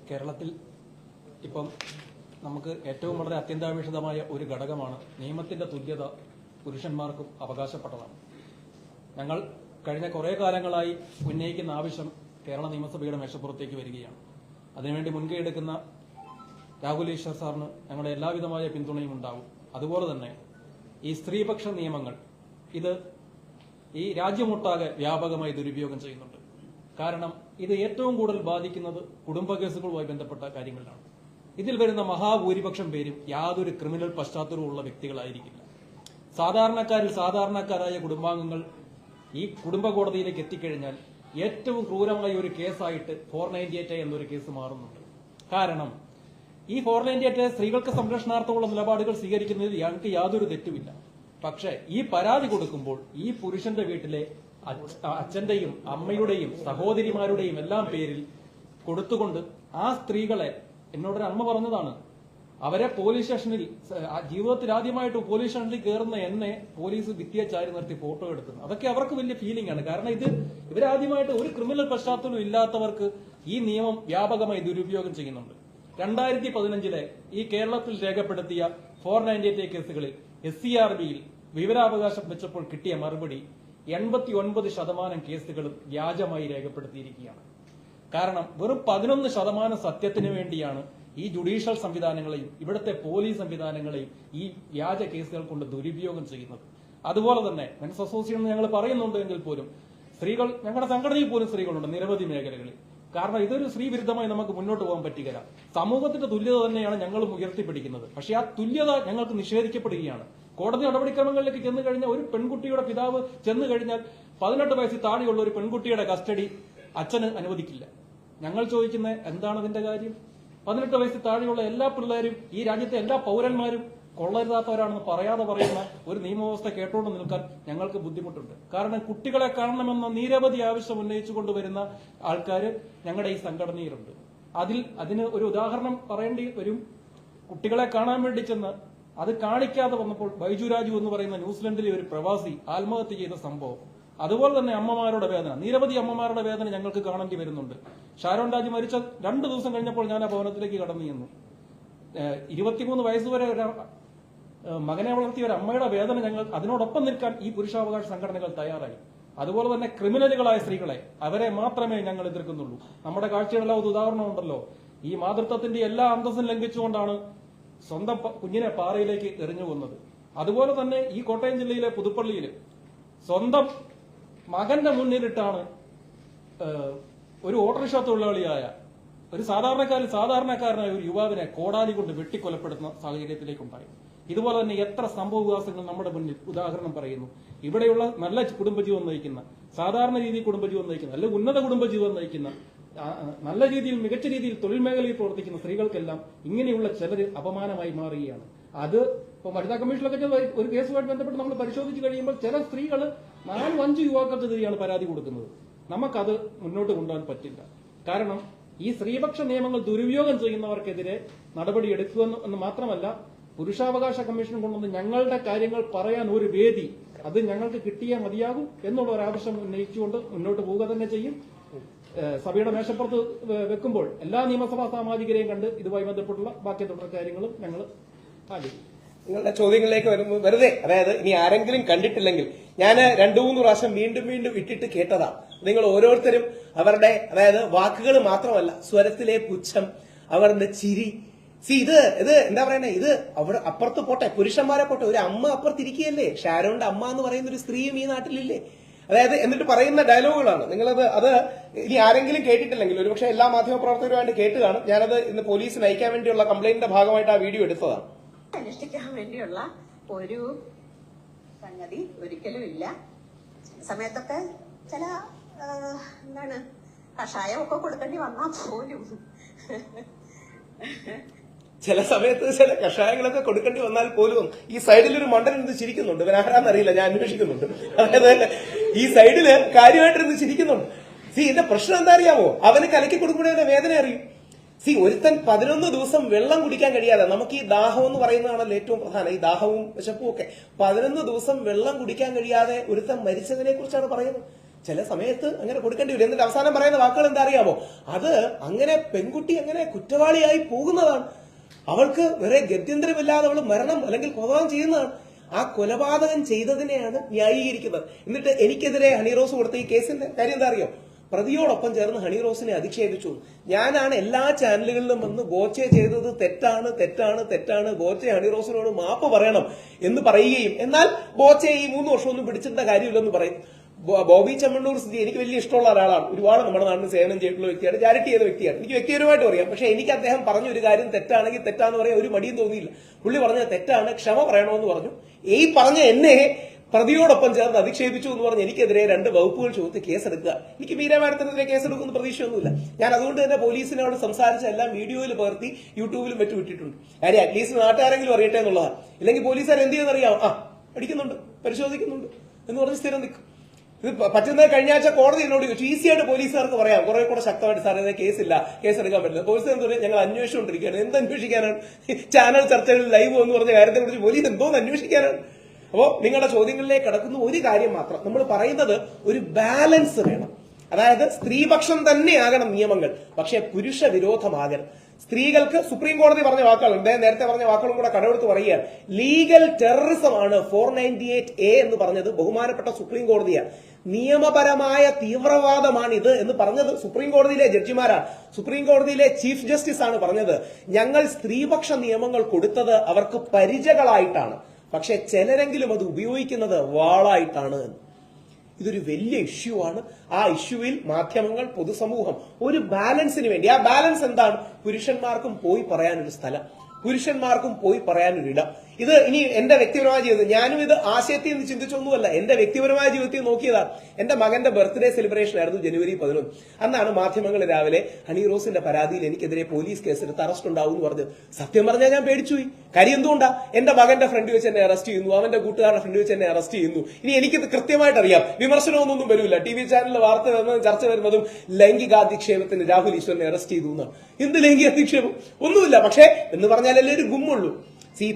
കേരളത്തിൽ ഇപ്പം നമുക്ക് ഏറ്റവും വളരെ അത്യന്താപേക്ഷിതമായ ഒരു ഘടകമാണ് നിയമത്തിന്റെ തുല്യത പുരുഷന്മാർക്കും അവകാശപ്പെട്ടതാണ്. ഞങ്ങൾ കഴിഞ്ഞ കുറേ കാലങ്ങളായി ഉന്നയിക്കുന്ന ആവശ്യം കേരള നിയമസഭയുടെ മേശപ്പുറത്തേക്ക് വരികയാണ്. അതിനുവേണ്ടി മുൻകൈ എടുക്കുന്ന രാഹുൽ ഈശ്വർ സാറിന് ഞങ്ങളുടെ എല്ലാവിധമായ പിന്തുണയും ഉണ്ടാവും. അതുപോലെ തന്നെ ഈ സ്ത്രീപക്ഷ നിയമങ്ങൾ ഇത് ഈ രാജ്യമൊട്ടാകെ വ്യാപകമായി ദുരുപയോഗം ചെയ്യുന്നുണ്ട്. കാരണം ഇത് ഏറ്റവും കൂടുതൽ ബാധിക്കുന്നത് കുടുംബ കേസുകളുമായി ബന്ധപ്പെട്ട കാര്യങ്ങളിലാണ്. ഇതിൽ വരുന്ന മഹാഭൂരിപക്ഷം പേരും യാതൊരു ക്രിമിനൽ പശ്ചാത്തലമുള്ള വ്യക്തികളായിരിക്കില്ല. സാധാരണക്കാരായ കുടുംബാംഗങ്ങൾ ഈ കുടുംബ കോടതിയിലേക്ക് എത്തിക്കഴിഞ്ഞാൽ ഏറ്റവും ക്രൂരമായ ഒരു കേസായിട്ട് 498 എന്നൊരു കേസ് മാറുന്നുണ്ട്. കാരണം ഈ 498 സ്ത്രീകൾക്ക് സംരക്ഷണാർത്ഥമുള്ള നിലപാടുകൾ സ്വീകരിക്കുന്നതിൽ ഞങ്ങൾക്ക് യാതൊരു തെറ്റുമില്ല. പക്ഷേ ഈ പരാതി കൊടുക്കുമ്പോൾ ഈ പുരുഷന്റെ വീട്ടിലെ അച്ഛന്റെയും അമ്മയുടെയും സഹോദരിമാരുടെയും എല്ലാം പേരിൽ കൊടുത്തുകൊണ്ട് ആ സ്ത്രീകളെ, എന്നോടൊരു അമ്മ പറഞ്ഞതാണ്, അവരെ പോലീസ് സ്റ്റേഷനിൽ ജീവിതത്തിൽ ആദ്യമായിട്ട് പോലീസ് സ്റ്റേഷനിൽ കയറുന്ന എന്നെ പോലീസ് ഭിത്തിയെ ചാരി നിർത്തി ഫോട്ടോ എടുക്കുന്നത്. അതൊക്കെ അവർക്ക് വലിയ ഫീലിംഗ് ആണ്. കാരണം ഇവരാദ്യമായിട്ട് ഒരു ക്രിമിനൽ പശ്ചാത്തലം ഇല്ലാത്തവർക്ക് ഈ നിയമം വ്യാപകമായി ദുരുപയോഗം ചെയ്യുന്നുണ്ട്. 2015 ഈ കേരളത്തിൽ രേഖപ്പെടുത്തിയ 498 കേസുകളിൽ SCRBയിൽ വിവരാവകാശം വെച്ചപ്പോൾ കിട്ടിയ മറുപടി 89% കേസുകളും വ്യാജമായി രേഖപ്പെടുത്തിയിരിക്കുകയാണ്. കാരണം വെറും 11% സത്യത്തിന് വേണ്ടിയാണ് ഈ ജുഡീഷ്യൽ സംവിധാനങ്ങളെയും ഇവിടുത്തെ പോലീസ് സംവിധാനങ്ങളെയും ഈ വ്യാജ കേസുകൾ കൊണ്ട് ദുരുപയോഗം ചെയ്യുന്നത്. അതുപോലെ തന്നെ മെൻസ് അസോസിയേഷൻ ഞങ്ങൾ പറയുന്നുണ്ട് എങ്കിൽ പോലും സ്ത്രീകൾ, ഞങ്ങളുടെ സംഘടനയിൽ പോലും സ്ത്രീകളുണ്ട് നിരവധി മേഖലകളിൽ. കാരണം ഇതൊരു സ്ത്രീ വിരുദ്ധമായി നമുക്ക് മുന്നോട്ട് പോകാൻ പറ്റുകയില്ല. സമൂഹത്തിന്റെ തുല്യത തന്നെയാണ് ഞങ്ങളും ഉയർത്തിപ്പിടിക്കുന്നത്. പക്ഷെ ആ തുല്യത ഞങ്ങൾക്ക് നിഷേധിക്കപ്പെടുകയാണ്. കോടതി നടപടിക്രമങ്ങളിലേക്ക് ചെന്ന് കഴിഞ്ഞാൽ ഒരു പെൺകുട്ടിയുടെ പിതാവ് ചെന്ന് കഴിഞ്ഞാൽ 18 വയസ്സിൽ താഴെയുള്ള ഒരു പെൺകുട്ടിയുടെ കസ്റ്റഡി അച്ഛന് അനുവദിക്കില്ല. ഞങ്ങൾ ചോദിക്കുന്നത് എന്താണ് അതിന്റെ കാര്യം? 18 വയസ്സിൽ താഴെയുള്ള എല്ലാ പിള്ളേരും, ഈ രാജ്യത്തെ എല്ലാ പൗരന്മാരും കൊള്ളരുതാത്തവരാണെന്ന് പറയാതെ പറയുന്ന ഒരു നിയമവ്യവസ്ഥ കേട്ടുകൊണ്ട് നിൽക്കാൻ ഞങ്ങൾക്ക് ബുദ്ധിമുട്ടുണ്ട്. കാരണം കുട്ടികളെ കാണണമെന്ന നിരവധി ആവശ്യം ഉന്നയിച്ചുകൊണ്ട് വരുന്ന ആൾക്കാർ ഞങ്ങളുടെ ഈ സംഘടനയിലുണ്ട്. അതിന് ഒരു ഉദാഹരണം പറയേണ്ടി വരും. കുട്ടികളെ കാണാൻ വേണ്ടി ചെന്ന് അത് കാണിക്കാതെ വന്നപ്പോൾ ബൈജു രാജു എന്ന് പറയുന്ന ന്യൂസിലൻഡിലെ ഒരു പ്രവാസി ആത്മഹത്യ ചെയ്ത സംഭവം. അതുപോലെ തന്നെ അമ്മമാരുടെ വേദന, നിരവധി അമ്മമാരുടെ വേദന ഞങ്ങൾക്ക് കാണേണ്ടി വരുന്നുണ്ട്. ഷാരോൺ രാജ് മരിച്ച 2 ദിവസം കഴിഞ്ഞപ്പോൾ ഞാൻ ആ ഭവനത്തിലേക്ക് കടന്നു ചെന്നു. 23 വയസ്സുവരെ മകനെ വളർത്തിയ ഒരു അമ്മയുടെ വേദന ഞങ്ങൾ അതിനോടൊപ്പം നിൽക്കാൻ ഈ പുരുഷാവകാശ സംഘടനകൾ തയ്യാറായി. അതുപോലെ തന്നെ ക്രിമിനലുകളായ സ്ത്രീകളെ അവരെ മാത്രമേ ഞങ്ങൾ എതിർക്കുന്നുള്ളൂ. നമ്മുടെ കാഴ്ചകളെല്ലാം ഒരു ഉദാഹരണമുണ്ടല്ലോ. ഈ മാതൃത്വത്തിന്റെ എല്ലാ അന്തസ്സും ലംഘിച്ചുകൊണ്ടാണ് സ്വന്തം കുഞ്ഞിനെ പാറയിലേക്ക് എറിഞ്ഞു കൊന്നത്. അതുപോലെ തന്നെ ഈ കോട്ടയം ജില്ലയിലെ പുതുപ്പള്ളിയിൽ സ്വന്തം മകന്റെ മുന്നിലിട്ടാണ് ഒരു ഓട്ടോറിക്ഷ തൊഴിലാളിയായ ഒരു സാധാരണക്കാരനായ ഒരു യുവാവിനെ കോടാലി കൊണ്ട് വെട്ടിക്കൊലപ്പെടുത്തുന്ന സാഹചര്യത്തിലേക്കുണ്ടായി. ഇതുപോലെ തന്നെ എത്ര സംഭവ വികാസങ്ങൾ നമ്മുടെ മുന്നിൽ ഉദാഹരണം പറയുന്നു. ഇവിടെയുള്ള നല്ല കുടുംബജീവൻ നയിക്കുന്ന, സാധാരണ രീതിയിൽ കുടുംബജീവൻ നയിക്കുന്ന, അല്ലെങ്കിൽ ഉന്നത കുടുംബജീവൻ നയിക്കുന്ന, നല്ല രീതിയിൽ മികച്ച രീതിയിൽ തൊഴിൽ മേഖലയിൽ പ്രവർത്തിക്കുന്ന സ്ത്രീകൾക്കെല്ലാം ഇങ്ങനെയുള്ള ചിലര് അപമാനമായി മാറുകയാണ്. അത് ഇപ്പൊ വനിതാ കമ്മീഷനിലൊക്കെ ഒരു കേസുമായിട്ട് ബന്ധപ്പെട്ട് നമ്മൾ പരിശോധിച്ച് കഴിയുമ്പോൾ ചില സ്ത്രീകൾ 4-5 യുവാക്കൾക്കെതിരെയാണ് പരാതി കൊടുക്കുന്നത്. നമുക്കത് മുന്നോട്ട് കൊണ്ടുപോകാൻ പറ്റില്ല. കാരണം ഈ സ്ത്രീപക്ഷ നിയമങ്ങൾ ദുരുപയോഗം ചെയ്യുന്നവർക്കെതിരെ നടപടിയെടുക്കുക എന്ന് മാത്രമല്ല, പുരുഷാവകാശ കമ്മീഷൻ കൊണ്ടുവന്ന് ഞങ്ങളുടെ കാര്യങ്ങൾ പറയാൻ ഒരു വേദി അത് ഞങ്ങൾക്ക് കിട്ടിയേ മതിയാകും എന്നുള്ള ഒരു ആവശ്യം ഉന്നയിച്ചുകൊണ്ട് മുന്നോട്ട് പോവുക തന്നെ ചെയ്യും. സഭയുടെ മേശപ്പുറത്ത് വെക്കുമ്പോൾ എല്ലാ നിയമസഭാ സാമാജികരെയും കണ്ട് ഇതുമായി ബന്ധപ്പെട്ടുള്ള ബാക്കി തുടർ കാര്യങ്ങളും ഞങ്ങൾ ആലോചിക്കും. നിങ്ങളുടെ ചോദ്യങ്ങളിലേക്ക് വരുമ്പോൾ വെറുതെ, അതായത് ഇനി ആരെങ്കിലും കണ്ടിട്ടില്ലെങ്കിൽ ഞാൻ 2-3 പ്രാവശ്യം വീണ്ടും ഇട്ടിട്ട് കേട്ടതാ. നിങ്ങൾ ഓരോരുത്തരും അവരുടെ, അതായത് വാക്കുകൾ മാത്രമല്ല, സ്വരത്തിലെ പുച്ഛം, അവരുടെ ചിരി. ഇത് എന്താ പറയണേ, ഇത് അവിടെ അപ്പുറത്ത് പോട്ടെ, പുരുഷന്മാരെ പോട്ടെ, ഒരു അമ്മ അപ്പുറത്തിരിക്കുകയല്ലേ, ഷാരോന്റെ അമ്മ എന്ന് പറയുന്ന ഒരു സ്ത്രീയും ഈ നാട്ടിലില്ലേ. അതായത് എന്നിട്ട് പറയുന്ന ഡയലോഗുകളാണ്. അത് ഇനി ആരെങ്കിലും കേട്ടിട്ടില്ലെങ്കിൽ ഒരുപക്ഷെ എല്ലാ മാധ്യമ പ്രവർത്തകരുമായിട്ട് കേട്ട് കാണും. ഞാനത് ഇന്ന് പോലീസിന് അയക്കാൻ വേണ്ടിയുള്ള കംപ്ലൈന്റിന്റെ ഭാഗമായിട്ട് ആ വീഡിയോ എടുത്തതാണ്. അനുഷ്ഠിക്കാൻ വേണ്ടിയുള്ള ഒരു സംഗതി ഒരിക്കലും ഇല്ല. സമയത്തൊക്കെ ചില കഷായമൊക്കെ കൊടുക്കേണ്ടി വന്നാൽ പോലും ചില സമയത്ത് ചില കഷായങ്ങളൊക്കെ കൊടുക്കേണ്ടി വന്നാൽ പോലും ഈ സൈഡിൽ ഒരു മണ്ടൻ ഇരുന്ന് ചിരിക്കുന്നുണ്ട്. ഇവനാരാന്നറിയില്ല, ഞാൻ അന്വേഷിക്കുന്നുണ്ട്. അതായത് ഈ സൈഡില് കാര്യമായിട്ടിരുന്ന് ചിരിക്കുന്നുണ്ട്. ഇതിന്റെ പ്രശ്നം എന്താ അറിയാമോ, അവന് കലക്കി കൊടുക്കുമ്പോഴേ വേദന അറിയും. ഒരുത്തൻ 11 ദിവസം വെള്ളം കുടിക്കാൻ കഴിയാതെ, നമുക്ക് ഈ ദാഹം എന്ന് പറയുന്നതാണല്ലോ ഏറ്റവും പ്രധാനം, ഈ ദാഹവും വിശപ്പും ഒക്കെ. 11 ദിവസം വെള്ളം കുടിക്കാൻ കഴിയാതെ ഒരുത്തൻ മരിച്ചതിനെ കുറിച്ചാണ് പറയുന്നത്. ചില സമയത്ത് അങ്ങനെ കൊടുക്കേണ്ടി വരും. എന്നിട്ട് അവസാനം പറയുന്ന വാക്കുകൾ എന്താ അറിയാമോ, അത് അങ്ങനെ പെൺകുട്ടി അങ്ങനെ കുറ്റവാളിയായി പോകുന്നതാണ്, അവൾക്ക് വേറെ ഗത്യന്തരമില്ലാതെ അവൾ മരണം അല്ലെങ്കിൽ കൊലപാതകം ചെയ്യുന്നതാണ്. ആ കൊലപാതകം ചെയ്തതിനെയാണ് ന്യായീകരിക്കുന്നത്. എന്നിട്ട് എനിക്കെതിരെ ഹണിറോസ് കൊടുത്ത ഈ കേസിന്റെ കാര്യം എന്താ അറിയോ, പ്രതിയോടൊപ്പം ചേർന്ന് ഹണിറോസിനെ അധിക്ഷേപിച്ചു. ഞാനാണ് എല്ലാ ചാനലുകളിലും വന്ന് ഗോച്ചെ ചെയ്തത് തെറ്റാണ്, ഗോച്ചെ ഹണിറോസിനോട് മാപ്പ് പറയണം എന്ന് പറയുകയും, എന്നാൽ ഗോച്ചെ ഈ 3 വർഷമൊന്നും പിടിച്ചിട്ട കാര്യമില്ലെന്ന് പറയും. ബോബി ചെമ്മണ്ണൂർ സ്ഥിതി എനിക്ക് വലിയ ഇഷ്ടമുള്ള ഒരാളാണ്. ഒരുപാട് നമ്മുടെ നാട്ടിൽ സേവനം ചെയ്തിട്ടുള്ള വ്യക്തിയാണ്, ചാരിറ്റി ചെയ്ത വ്യക്തിയാണ്. എനിക്ക് വ്യക്തിപരമായിട്ട് പറയാം. പക്ഷെ എനിക്ക് അദ്ദേഹം പറഞ്ഞ ഒരു കാര്യം തെറ്റാണെങ്കിൽ തെറ്റാന്ന് പറയാൻ ഒരു മടിയും തോന്നിയില്ല. പുള്ളി പറഞ്ഞത് തെറ്റാണ്, ക്ഷമ പറയണമെന്ന് പറഞ്ഞു. ഈ പറഞ്ഞ എന്നെ പ്രതിയോടൊപ്പം ചേർന്ന് അധിക്ഷേപിച്ചു എന്ന് പറഞ്ഞ് എനിക്കെതിരെ 2 വകുപ്പുകൾ ചുമത്തി കേസെടുക്കുക. എനിക്ക് മീര മാഡത്തിനെതിരെ കേസെടുക്കുന്ന പ്രതീക്ഷയൊന്നുമില്ല. ഞാൻ അതുകൊണ്ട് തന്നെ പോലീസിനോട് സംസാരിച്ച എല്ലാം വീഡിയോയിൽ പകർത്തി യൂട്യൂബിലും മറ്റും ഇട്ടിട്ടുണ്ട്. കാര്യം അറ്റ്ലീസ്റ്റ് നാട്ടുകാരെങ്കിലും അറിയട്ടെ എന്നുള്ളതാണ്. ഇല്ലെങ്കിൽ പോലീസുകാർ എന്ത് ചെയ്യുന്നറിയാം, അടിക്കുന്നുണ്ട്, പരിശോധിക്കുന്നുണ്ട് എന്ന് പറഞ്ഞ് സ്ഥിരം നിൽക്കും. ഇത് പറ്റുന്നത് കഴിഞ്ഞ ആഴ്ച കോടതി എന്നോട് ചോദിച്ചു, ഈസിയായിട്ട് പോലീസുകാർക്ക് പറയാം കുറെ കൂടെ ശക്തമായിട്ട് സാർ കേസില്ല, കേസെടുക്കാൻ പറ്റില്ല. പോലീസ് എന്തോ ഞങ്ങൾ അന്വേഷിച്ചുകൊണ്ടിരിക്കുകയാണ്. എന്ത് അന്വേഷിക്കാനാണ്? ചാനൽ ചർച്ചകളിൽ ലൈവ് എന്ന് പറഞ്ഞ കാര്യത്തെ കുറിച്ച് പോലീസ് എന്തോന്ന് അന്വേഷിക്കാനാണ്? അപ്പോ നിങ്ങളുടെ ചോദ്യങ്ങളിലേക്ക് കടക്കുന്ന ഒരു കാര്യം മാത്രം, നമ്മൾ പറയുന്നത് ഒരു ബാലൻസ് വേണം. അതായത് സ്ത്രീപക്ഷം തന്നെയാകണം നിയമങ്ങൾ, പക്ഷെ പുരുഷ വിരോധമാകണം. സ്ത്രീകൾക്ക് സുപ്രീം കോടതി പറഞ്ഞ വാക്കുകൾ, നേരത്തെ പറഞ്ഞ വാക്കുകളും കൂടെ കടമെടുത്ത് പറയുകയാണ്. ലീഗൽ ടെററിസമാണ് 498A എന്ന് പറഞ്ഞത് ബഹുമാനപ്പെട്ട സുപ്രീം കോടതിയാണ്. നിയമപരമായ തീവ്രവാദമാണിത് എന്ന് പറഞ്ഞത് സുപ്രീം കോടതിയിലെ ജഡ്ജിമാരാണ്. സുപ്രീം കോടതിയിലെ ചീഫ് ജസ്റ്റിസ് ആണ് പറഞ്ഞത്. ഞങ്ങൾ സ്ത്രീപക്ഷ നിയമങ്ങൾ കൊടുത്തത് അവർക്ക് പരിചകളായിട്ടാണ്, പക്ഷെ ചിലരെങ്കിലും അത് ഉപയോഗിക്കുന്നത് വാളായിട്ടാണ്. ഇതൊരു വലിയ ഇഷ്യൂ ആണ്. ആ ഇഷ്യൂവിൽ മാധ്യമങ്ങൾ, പൊതുസമൂഹം ഒരു ബാലൻസിന് വേണ്ടി, ആ ബാലൻസ് എന്താണ്? പുരുഷന്മാർക്കും പോയി പറയാനൊരു സ്ഥലം, പുരുഷന്മാർക്കും പോയി പറയാനൊരിടം. ഇത് ഇനി എന്റെ വ്യക്തിപരമായ ജീവിതം, ഞാനും ഇത് ആശയത്തിൽ നിന്ന് ചിന്തിച്ചൊന്നുമല്ല, എന്റെ വ്യക്തിപരമായ ജീവിതത്തിൽ നോക്കിയതാണ്. എന്റെ മകന്റെ ബർത്ത്ഡേ സെലിബ്രേഷൻ ആയിരുന്നു ജനുവരി 11. അന്നാണ് മാധ്യമങ്ങൾ രാവിലെ ഹണി റോസിന്റെ പരാതിയിൽ എനിക്കെതിരെ പോലീസ് കേസെടുത്ത് അറസ്റ്റ് ഉണ്ടാവും എന്ന് പറഞ്ഞു. സത്യം പറഞ്ഞാൽ ഞാൻ പേടിച്ചുപോയി. കാര്യം എന്തുകൊണ്ടാ? എന്റെ മകന്റെ ഫ്രണ്ട് വെച്ച് എന്നെ അറസ്റ്റ് ചെയ്യുന്നു, അവന്റെ കൂട്ടുകാരുടെ ഫ്രണ്ട് വെച്ച് എന്നെ അറസ്റ്റ് ചെയ്യുന്നു. ഇനി എനിക്കിത് കൃത്യമായിട്ട് അറിയാം, വിമർശനമൊന്നും വരില്ല. ടി വി ചാനലിൽ വാർത്ത വരുന്നതും ചർച്ച വരുന്നതും ലൈംഗികാധിക്ഷേപത്തിന് രാഹുൽ ഈശ്വരനെ അറസ്റ്റ് ചെയ്തു എന്നാണ്. എന്ത് ലൈംഗികാധിക്ഷേപം? ഒന്നുമില്ല. പക്ഷേ എന്ന് പറഞ്ഞാലല്ലേ ഒരു ഗുമ്മുള്ളൂ.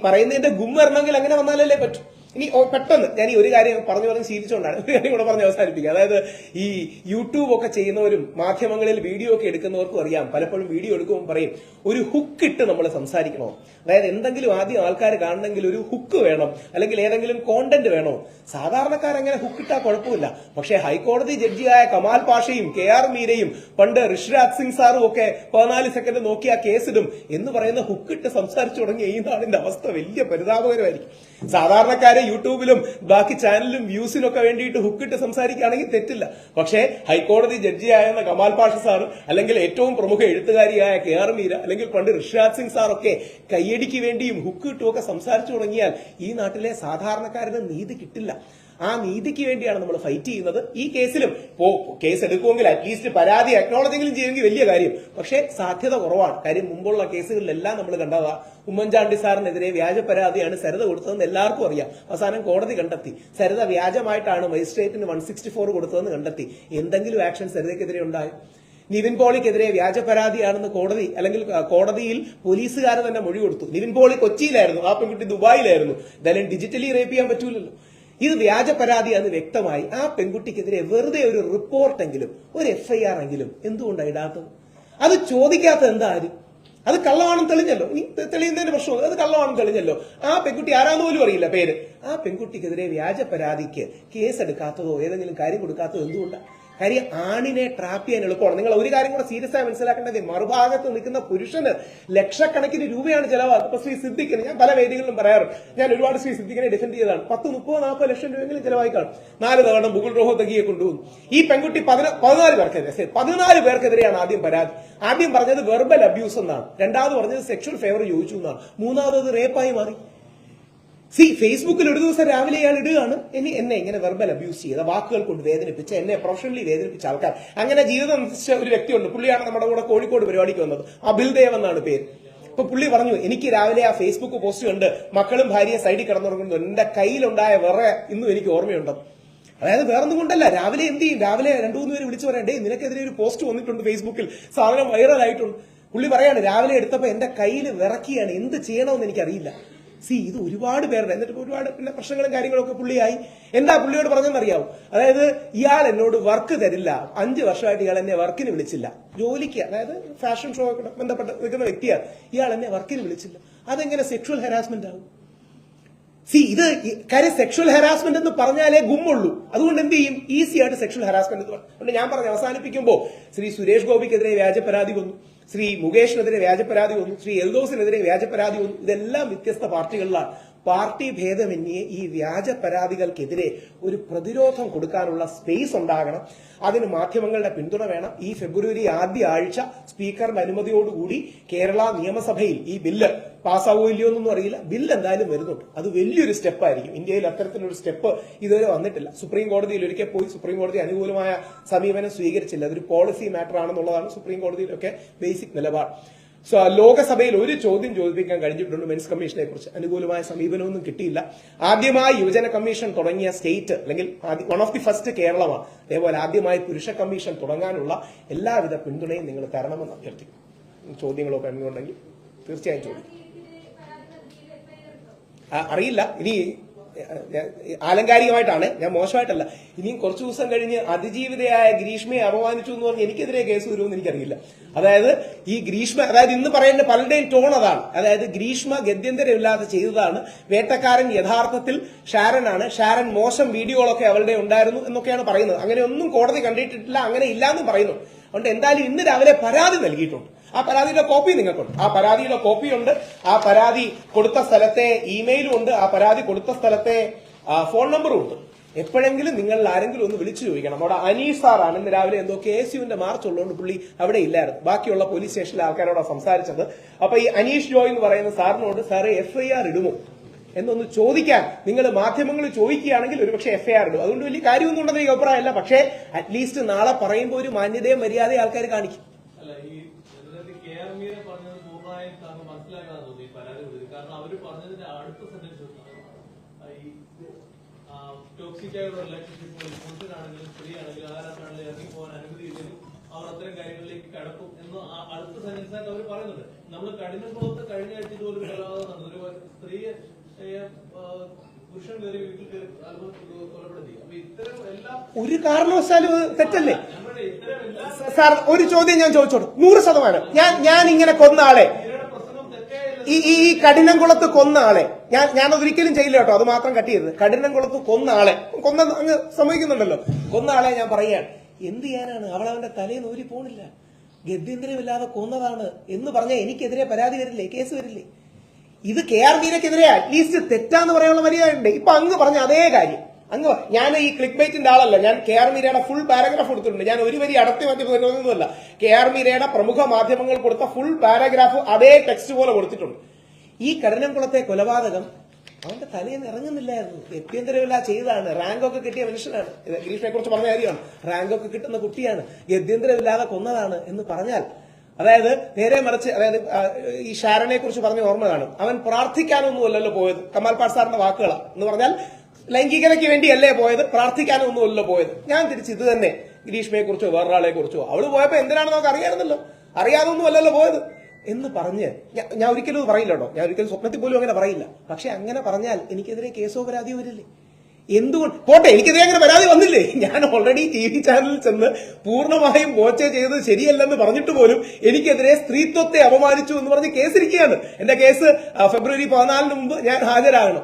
പറയുന്നതിന്റെ ഗും വരണമെങ്കിൽ അങ്ങനെ വന്നാലല്ലേ പറ്റും. ഇനി പെട്ടെന്ന് ഞാൻ ഈ ഒരു കാര്യം പറഞ്ഞ് ശീലിച്ചുകൊണ്ടാണ് ഒരു കാര്യം കൂടെ പറഞ്ഞ് അവസാനിപ്പിക്കുക. അതായത് ഈ യൂട്യൂബ് ഒക്കെ ചെയ്യുന്നവരും മാധ്യമങ്ങളിൽ വീഡിയോ ഒക്കെ എടുക്കുന്നവർക്കും അറിയാം, പലപ്പോഴും വീഡിയോ എടുക്കുമ്പോൾ പറയും ഒരു ഹുക്ക് ഇട്ട് നമ്മൾ സംസാരിക്കണോ. അതായത് എന്തെങ്കിലും ആദ്യം ആൾക്കാർ കാണണമെങ്കിൽ ഒരു ഹുക്ക് വേണം, അല്ലെങ്കിൽ ഏതെങ്കിലും കോണ്ടന്റ് വേണോ. സാധാരണക്കാരങ്ങനെ ഹുക്കിട്ടാൽ കുഴപ്പമില്ല. പക്ഷേ ഹൈക്കോടതി ജഡ്ജിയായ കമാൽ പാഷയും KR മീരയും പണ്ട് ഋഷിരാജ് സിംഗ് സാറും ഒക്കെ 14 സെക്കൻഡ് നോക്കി ആ കേസിടും എന്ന് പറയുന്ന ഹുക്കിട്ട് സംസാരിച്ചു തുടങ്ങിയ ഈ നാടിന്റെ അവസ്ഥ വലിയ പരിതാപകരമായിരിക്കും. സാധാരണക്കാരെ യൂട്യൂബിലും ബാക്കി ചാനലിലും വ്യൂസിനൊക്കെ വേണ്ടിയിട്ട് ഹുക്കിട്ട് സംസാരിക്കുകയാണെങ്കിൽ തെറ്റില്ല. പക്ഷേ ഹൈക്കോടതി ജഡ്ജിയായിരുന്ന കമാൽ പാഷ സാർ, അല്ലെങ്കിൽ ഏറ്റവും പ്രമുഖ എഴുത്തുകാരിയായ KR മീര, അല്ലെങ്കിൽ പണ്ട് ഋഷിരാജ് സിംഗ് സാറൊക്കെ കയ്യടിക്ക് വേണ്ടിയും ഹുക്കിട്ടും ഒക്കെ സംസാരിച്ചു തുടങ്ങിയാൽ ഈ നാട്ടിലെ സാധാരണക്കാരന് നീതി കിട്ടില്ല. ആ നീതിക്ക് വേണ്ടിയാണ് നമ്മൾ ഫൈറ്റ് ചെയ്യുന്നത്. ഈ കേസിലും കേസ് എടുക്കുമെങ്കിൽ അറ്റ്ലീസ്റ്റ് പരാതി അക്നോളജെങ്കിലും ചെയ്യുമെങ്കിൽ വലിയ കാര്യം. പക്ഷേ സാധ്യത കുറവാണ്. കാര്യം മുമ്പുള്ള കേസുകളിലെല്ലാം നമ്മൾ കണ്ടതാ, ഉമ്മൻചാണ്ടി സാറിനെതിരെ വ്യാജ പരാതിയാണ് സരിത കൊടുത്തതെന്ന് എല്ലാവർക്കും അറിയാം. അവസാനം കോടതി കണ്ടെത്തി സരിത വ്യാജമായിട്ടാണ് മജിസ്ട്രേറ്റിന് 164 കൊടുത്തതെന്ന് കണ്ടെത്തി. എന്തെങ്കിലും ആക്ഷൻ സരിതയ്ക്കെതിരെ ഉണ്ടായി? നിവിൻ പോളിക്കെതിരെ വ്യാജ പരാതിയാണെന്ന് കോടതിയിൽ പോലീസുകാർ തന്നെ മൊഴി കൊടുത്തു. നിവിൻ പോളി കൊച്ചിയിലായിരുന്നു, ആ പെൺകുട്ടി ദുബായിലായിരുന്നു. എന്തായാലും ഡിജിറ്റലി റേപ്പ് ചെയ്യാൻ പറ്റൂലല്ലോ. ഇത് വ്യാജ പരാതിയാണെന്ന് വ്യക്തമായി. ആ പെൺകുട്ടിക്കെതിരെ വെറുതെ ഒരു റിപ്പോർട്ടെങ്കിലും, ഒരു FIR എങ്കിലും എന്തുകൊണ്ടാണ് ഇടാത്തത്? അത് ചോദിക്കാത്തത് എന്താ? അത് കള്ളമാണെന്ന് തെളിഞ്ഞല്ലോ. ഇനി തെളിയുന്നതിന് പ്രശ്നം, അത് കള്ളമാണെന്ന് തെളിഞ്ഞല്ലോ. ആ പെൺകുട്ടി ആരാന്ന് പോലും അറിയില്ല പേര്. ആ പെൺകുട്ടിക്കെതിരെ വ്യാജ പരാതിക്ക് കേസെടുക്കാത്തതോ ഏതെങ്കിലും കാര്യം കൊടുക്കാത്തതോ എന്തുകൊണ്ടാണ്? കാര്യം ആണിനെ ട്രാപ്പ് ചെയ്യാൻ എളുപ്പമാണ്. നിങ്ങൾ ഒരു കാര്യം കൂടെ സീരിയസ് ആയി മനസ്സിലാക്കേണ്ടത്, മറുഭാഗത്ത് നിൽക്കുന്ന പുരുഷന് ലക്ഷക്കണക്കിന് രൂപയാണ് ചെലവാകുന്നത്. ഇപ്പൊ ശ്രീ സിദ്ദിഖിന് ഞാൻ പല വേദികളിലും പറയാറുണ്ട്, ഞാൻ ഒരുപാട് ശ്രീ സിദ്ദിഖിനെ ഡിഫെൻഡ് ചെയ്തതാണ്. 10, 30, 40 ലക്ഷം രൂപയെങ്കിലും ചെലവായി കാണും. 4 തവണ മുകുൾ റോഹത്തഗിയെ കൊണ്ടുപോകുന്നു. ഈ പെൺകുട്ടി 14 പേർക്കെതിരെയാണ് ആദ്യം പരാതി. ആദ്യം പറഞ്ഞത് വെർബൽ അബ്യൂസ് എന്നാണ്, രണ്ടാമത് പറഞ്ഞത് സെക്ഷൽ ഫേവർ ചോദിച്ചു എന്നാണ്, മൂന്നാമത് റേപ്പായി മാറി. ഫേസ്ബുക്കിൽ ഒരു ദിവസം രാവിലെ ഇയാൾ ഇടുകയാണ്, എന്നെ ഇങ്ങനെ വെർബൽ അബ്യൂസ് ചെയ്ത, വാക്കുകൾ കൊണ്ട് വേദനിപ്പിച്ച, എന്നെ പ്രൊഫഷണലി വേദനിപ്പിച്ച ആൾക്കാർ. അങ്ങനെ ജീവിതം നശിച്ച ഒരു വ്യക്തിയുണ്ട്. പുള്ളിയാണ് നമ്മുടെ കൂടെ കോഴിക്കോട് പരിപാടിക്ക് വന്നത്. അബിൽ ദേവ് എന്നാണ് പേര്. അപ്പൊ പുള്ളി പറഞ്ഞു, എനിക്ക് രാവിലെ ആ ഫേസ്ബുക്ക് പോസ്റ്റ് കണ്ട് മക്കളും ഭാര്യയെ സൈഡിൽ കിടന്നുറങ്ങുന്നു, എന്റെ കയ്യിലുണ്ടായ ഇന്നും എനിക്ക് ഓർമ്മയുണ്ട്. അതായത് വേറൊന്നും കൊണ്ടല്ല, രാവിലെ എന്ത് ചെയ്യും, രാവിലെ 2-3 പേര് വിളിച്ചു പറയണ്ടേ നിനക്കെതിരെ ഒരു പോസ്റ്റ് വന്നിട്ടുണ്ട് ഫേസ്ബുക്കിൽ, സാധനം വൈറലായിട്ടുണ്ട്. പുള്ളി പറയാണ്, രാവിലെ എടുത്തപ്പോ എന്റെ കയ്യിൽ വിറക്കിയാണ്, എന്ത് ചെയ്യണമെന്ന് എനിക്കറിയില്ല. ഇത് ഒരുപാട് പേരുടെ, എന്നിട്ട് ഒരുപാട് പിന്നെ പ്രശ്നങ്ങളും കാര്യങ്ങളൊക്കെ പുള്ളിയായി. എന്താ പുള്ളിയോട് പറഞ്ഞെന്നറിയാവും? അതായത് ഇയാൾ എന്നോട് വർക്ക് തരില്ല, 5 വർഷമായിട്ട് ഇയാൾ എന്നെ വർക്കിന് വിളിച്ചില്ല, ജോലിക്ക്, അതായത് ഫാഷൻ ഷോ ഒക്കെ ബന്ധപ്പെട്ട് നിൽക്കുന്ന വ്യക്തിയാണ്, ഇയാൾ എന്നെ വർക്കിന് വിളിച്ചില്ല. അതെങ്ങനെ സെക്ഷൽ ഹരാസ്മെന്റ് ആകും? ഇത് കാര്യം സെക്ഷൽ ഹരാസ്മെന്റ് എന്ന് പറഞ്ഞാലേ ഗുമ്മുള്ളൂ. അതുകൊണ്ട് എന്ത് ചെയ്യും? ഈസി ആയിട്ട് സെക്ഷൽ ഹരാസ്മെന്റ് എന്ന് പറഞ്ഞു. അതുകൊണ്ട് ഞാൻ പറഞ്ഞ് അവസാനിപ്പിക്കുമ്പോൾ, ശ്രീ സുരേഷ് ഗോപിക്കെതിരെ വ്യാജ പരാതി വന്നു, ശ്രീ മുകേഷിനെതിരെ വ്യാജ പരാതി വന്നു, ശ്രീ എൽദോസിനെതിരെ വ്യാജ പരാതി വന്നു. ഇതെല്ലാം വ്യത്യസ്ത പാർട്ടികളിലാണ്. പാർട്ടി ഭേദമന്യേ ഈ വ്യാജ പരാതികൾക്കെതിരെ ഒരു പ്രതിരോധം കൊടുക്കാനുള്ള സ്പേസ് ഉണ്ടാകണം. അതിന് മാധ്യമങ്ങളുടെ പിന്തുണ വേണം. ഈ ഫെബ്രുവരി ആദ്യ ആഴ്ച സ്പീക്കറുടെ അനുമതിയോടുകൂടി കേരള നിയമസഭയിൽ ഈ ബില്ല് പാസ്സാവോ ഇല്ലയോ എന്നൊന്നും അറിയില്ല, ബില്ല് എന്തായാലും വരുന്നുണ്ട്. അത് വലിയൊരു സ്റ്റെപ്പായിരിക്കും. ഇന്ത്യയിൽ അത്തരത്തിലൊരു സ്റ്റെപ്പ് ഇതുവരെ വന്നിട്ടില്ല. സുപ്രീം കോടതിയിൽ ഒരിക്കൽ പോയി സുപ്രീം കോടതി അനുകൂലമായ സമീപനം സ്വീകരിച്ചില്ല. അതൊരു പോളിസി മാറ്റർ ആണെന്നുള്ളതാണ് സുപ്രീം കോടതിയിലൊക്കെ ബേസിക് നിലപാട്. ലോകസഭയിൽ ഒരു ചോദ്യം ചോദിപ്പിക്കാൻ കഴിഞ്ഞിട്ടുണ്ട് മെൻസ് കമ്മീഷനെ കുറിച്ച്. അനുകൂലമായ സമീപനമൊന്നും കിട്ടിയില്ല. ആദ്യമായി യുവജന കമ്മീഷൻ തുടങ്ങിയ സ്റ്റേറ്റ്, അല്ലെങ്കിൽ വൺ ഓഫ് ദി ഫസ്റ്റ് കേരളമാണ്. അതേപോലെ ആദ്യമായി പുരുഷ കമ്മീഷൻ തുടങ്ങാനുള്ള എല്ലാവിധ പിന്തുണയും നിങ്ങൾ തരണമെന്ന് അഭ്യർത്ഥിക്കും. ചോദ്യങ്ങളൊക്കെ ഉണ്ടെങ്കിൽ തീർച്ചയായും ചോദിക്കും. അറിയില്ല, ഇനി ആലങ്കാരികമായിട്ടാണ്, ഞാൻ മോശമായിട്ടല്ല. ഇനിയും കുറച്ചു ദിവസം കഴിഞ്ഞ് അതിജീവിതയായ ഗ്രീഷ്മയെ അപമാനിച്ചു എന്ന് പറഞ്ഞ് എനിക്കെതിരെ കേസ് വരുമെന്ന് എനിക്കറിയില്ല. അതായത് ഈ ഗ്രീഷ്മ, അതായത് ഇന്ന് പറയുന്ന പലരുടെയും ടോൺ അതാണ്. അതായത് ഗ്രീഷ്മ ഗത്യന്തരമില്ലാതെ ചെയ്തതാണ്, വേട്ടക്കാരൻ യഥാർത്ഥത്തിൽ ഷാരനാണ്, ഷാരൻ മോശം വീഡിയോകളൊക്കെ അവളുടെ ഉണ്ടായിരുന്നു എന്നൊക്കെയാണ് പറയുന്നത്. അങ്ങനെ ഒന്നും കോടതി കണ്ടിട്ടില്ല, അങ്ങനെ ഇല്ലാന്നും പറയുന്നു. അതുകൊണ്ട് എന്തായാലും ഇന്ന് രാവിലെ പരാതി നൽകിയിട്ടുണ്ട്. ആ പരാതിയുടെ കോപ്പി നിങ്ങൾക്കുണ്ട്. ആ പരാതിയുടെ കോപ്പിയുണ്ട്. ആ പരാതി കൊടുത്ത സ്ഥലത്തെ ഇമെയിലും ഉണ്ട്. ആ പരാതി കൊടുത്ത സ്ഥലത്തെ ഫോൺ നമ്പറും ഉണ്ട്. എപ്പോഴെങ്കിലും നിങ്ങൾ ആരെങ്കിലും ഒന്ന് വിളിച്ചു ചോദിക്കണം. അവിടെ അനീഷ് സാറാണ് ഇന്ന് രാവിലെ എന്തോ KSUവിന്റെ മാർച്ച് ഉള്ളതുകൊണ്ട് പുള്ളി അവിടെ ഇല്ലായിരുന്നു. ബാക്കിയുള്ള പോലീസ് സ്റ്റേഷനിലെ ആൾക്കാരോടാണ് സംസാരിച്ചത്. അപ്പൊ ഈ അനീഷ് ജോയ് എന്ന് പറയുന്ന സാറിനോട്, സാറ് FIR ഇടുമോ, എന്നൊന്ന് ചോദിക്കാൻ നിങ്ങൾ മാധ്യമങ്ങൾ ചോദിക്കുകയാണെങ്കിൽ ഒരുപക്ഷെ എഫ്ഐആർ ഇടും. അതുകൊണ്ട് വലിയ കാര്യമൊന്നും ഉണ്ടെന്ന് എനിക്ക് അഭിപ്രായമല്ല. പക്ഷേ അറ്റ്ലീസ്റ്റ് നാളെ പറയുമ്പോൾ ഒരു മാന്യതയും മര്യാദയും ആൾക്കാർ കാണിക്കും. അല്ല, ഈ KR മീര പറഞ്ഞത് പൂർണ്ണമായും താങ്കൾ മനസ്സിലാക്കാതെ തോന്നി ഈ പരാതി കൊടുത്തത്. കാരണം അവര് പറഞ്ഞതിന്റെ അടുത്ത സെന്റൻസ് ഈ ടോക്സിക് ആയിട്ടുള്ള റിലേഷൻഷിപ്പുകളിൽ പുരുഷനാണെങ്കിലും സ്ത്രീയാണെങ്കിലും ആരാണെങ്കിലും ഇറങ്ങി പോകാൻ അനുമതിയില്ലെങ്കിലും അവർ അത്തരം കാര്യങ്ങളിലേക്ക് കടക്കും എന്ന് അടുത്ത സെന്റൻസ് ആയിട്ട് അവർ പറയുന്നുണ്ട്. നമ്മൾ കഠിനകുളത്ത് കഴിഞ്ഞ ആഴ്ച ഇതുപോലെ കൊലപാതകം നടന്നു. ഒരു സ്ത്രീയെ പുരുഷൻ കയറി വീട്ടിൽ കയറി കൊലപ്പെടുത്തി. അപ്പൊ ഇത്തരം എല്ലാ ഒരു കാരണവശാലും തെറ്റല്ലേ നമ്മുടെ ഇത്തരം എല്ലാ സാർ? ഒരു ചോദ്യം ഞാൻ ചോദിച്ചോളൂ. 100% ഞാൻ ഇങ്ങനെ കൊന്ന ആളെ, പ്രസംഗം തെറ്റായ ഈ കഠിനംകുളത്ത് കൊന്ന ആളെ ഞാൻ ഒരിക്കലും ചെയ്യില്ല കേട്ടോ, അത് മാത്രം കട്ട് ചെയ്തത്. കഠിനംകുളത്ത് കൊന്ന ആളെ അങ്ങ് സമ്മതിക്കുന്നുണ്ടല്ലോ. കൊന്ന ആളെ ഞാൻ പറയുകയാണ്, എന്ത് ചെയ്യാനാണ്, അവളവന്റെ തലേന്ന് ഊരി പോണില്ല, ഗത്യന്തരമില്ലാതെ കൊന്നതാണ് എന്ന് പറഞ്ഞാൽ എനിക്കെതിരെ പരാതി വരില്ലേ, കേസ് വരില്ലേ? ഇത് KR മീരക്കെതിരെ അറ്റ്ലീസ്റ്റ് തെറ്റാന്ന് പറയാനുള്ള മര്യാദയുണ്ട്. ഇപ്പൊ അങ്ങ് പറഞ്ഞ അതേ കാര്യം ഞാൻ ഈ ക്ലിക്ക് ബൈറ്റിന്റെ ആളല്ല. ഞാൻ KR മീരയുടെ ഫുൾ പാരഗ്രാഫ് കൊടുത്തിട്ടുണ്ട്. ഞാൻ ഒരു വരി അടത്തി മാറ്റി വരുന്നതൊന്നുമല്ല. KR മീരയുടെ പ്രമുഖ മാധ്യമങ്ങൾ കൊടുത്ത ഫുൾ പാരഗ്രാഫ് അതേ ടെക്സ്റ്റ് പോലെ കൊടുത്തിട്ടുണ്ട്. ഈ കഠിനംകുളത്തെ കൊലപാതകം അവന്റെ തലേന്ന് ഇറങ്ങുന്നില്ലായിരുന്നു, ഗത്യന്തരമില്ല ചെയ്തതാണ്, റാങ്കൊക്കെ കിട്ടിയ മനുഷ്യനാണ്. ഗിരീഷിനെ കുറിച്ച് പറഞ്ഞ കാര്യമാണ്. റാങ്കൊക്കെ കിട്ടുന്ന കുട്ടിയാണ്, ഗത്യന്തരമില്ലാതെ കൊന്നതാണ് എന്ന് പറഞ്ഞാൽ, അതായത് നേരെ മറിച്ച്, അതായത് ഈ ഷാരനെ കുറിച്ച് പറഞ്ഞ ഓർമ്മ കാണും, അവൻ പ്രാർത്ഥിക്കാനൊന്നും അല്ലല്ലോ പോയത്. കമാൽ പാഷ സാറിന്റെ വാക്കുകളാണ് എന്ന് പറഞ്ഞാൽ ലൈംഗികതയ്ക്ക് വേണ്ടിയല്ലേ പോയത്, പ്രാർത്ഥിക്കാനൊന്നും അല്ലല്ലോ പോയത്. ഞാൻ തിരിച്ച് ഇത് തന്നെ ഗിരീഷ്മയെ കുറിച്ചോ വേറൊരാളെ കുറിച്ചോ, അവള് പോയപ്പോ എന്തിനാണെന്ന് നമുക്ക് അറിയാമായിരുന്നല്ലോ, അറിയാതൊന്നും അല്ലല്ലോ പോയത് എന്ന് പറഞ്ഞ് ഞാൻ ഒരിക്കലും പറയില്ല കേട്ടോ, ഞാൻ ഒരിക്കലും സ്വപ്നത്തിൽ പോലും അങ്ങനെ പറയില്ല. പക്ഷെ അങ്ങനെ പറഞ്ഞാൽ എനിക്കെതിരെ കേസോ പരാതിയോ വരില്ലേ? എന്തുകൊണ്ട് പോട്ടെ, എനിക്കെതിരെ അങ്ങനെ പരാതി വന്നില്ലേ? ഞാൻ ഓൾറെഡി TV ചാനലിൽ ചെന്ന് പൂർണ്ണമായും ബോച്ചെ ചെയ്തത് ശരിയല്ലെന്ന് പറഞ്ഞിട്ട് പോലും എനിക്കെതിരെ സ്ത്രീത്വത്തെ അപമാനിച്ചു എന്ന് പറഞ്ഞ് കേസിരിക്കുകയാണ്. എന്റെ കേസ് ഫെബ്രുവരി 14 മുമ്പ് ഞാൻ ഹാജരാകണം.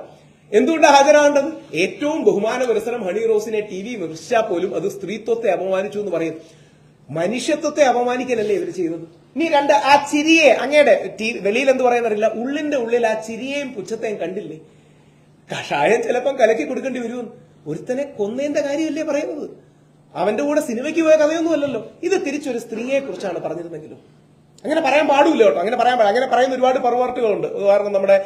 എന്തുകൊണ്ടാണ് ഹാജരാകേണ്ടത്? ഏറ്റവും ബഹുമാന പുരസ്സരം ഹണി റോസിനെ TV വിമർശിച്ചാൽ പോലും അത് സ്ത്രീത്വത്തെ അപമാനിച്ചു എന്ന് പറയും. മനുഷ്യത്വത്തെ അപമാനിക്കലല്ലേ ഇവർ ചെയ്തത്? നീ ആ ചിരിയെ, അങ്ങയുടെ വെളിയിൽ എന്ത് പറയുന്നറിയില്ല, ഉള്ളിന്റെ ഉള്ളിൽ ആ ചിരിയെയും പുച്ഛത്തെയും കണ്ടില്ലേ? കഷായം ചിലപ്പം കലക്കി കൊടുക്കേണ്ടി വരുമെന്ന്. ഒരുത്തനെ കൊന്നേന്റെ കാര്യമല്ലേ പറയുന്നത്? അവന്റെ കൂടെ സിനിമയ്ക്ക് പോയ കഥയൊന്നും അല്ലല്ലോ. ഇത് തിരിച്ചൊരു സ്ത്രീയെ കുറിച്ചാണ് പറഞ്ഞിരുന്നെങ്കിലും അങ്ങനെ പറയാൻ പാടില്ല കേട്ടോ. അങ്ങനെ പറയുന്ന ഒരുപാട് പെർവേർട്ടുകളുണ്ട്. ഉദാഹരണം, നമ്മുടെ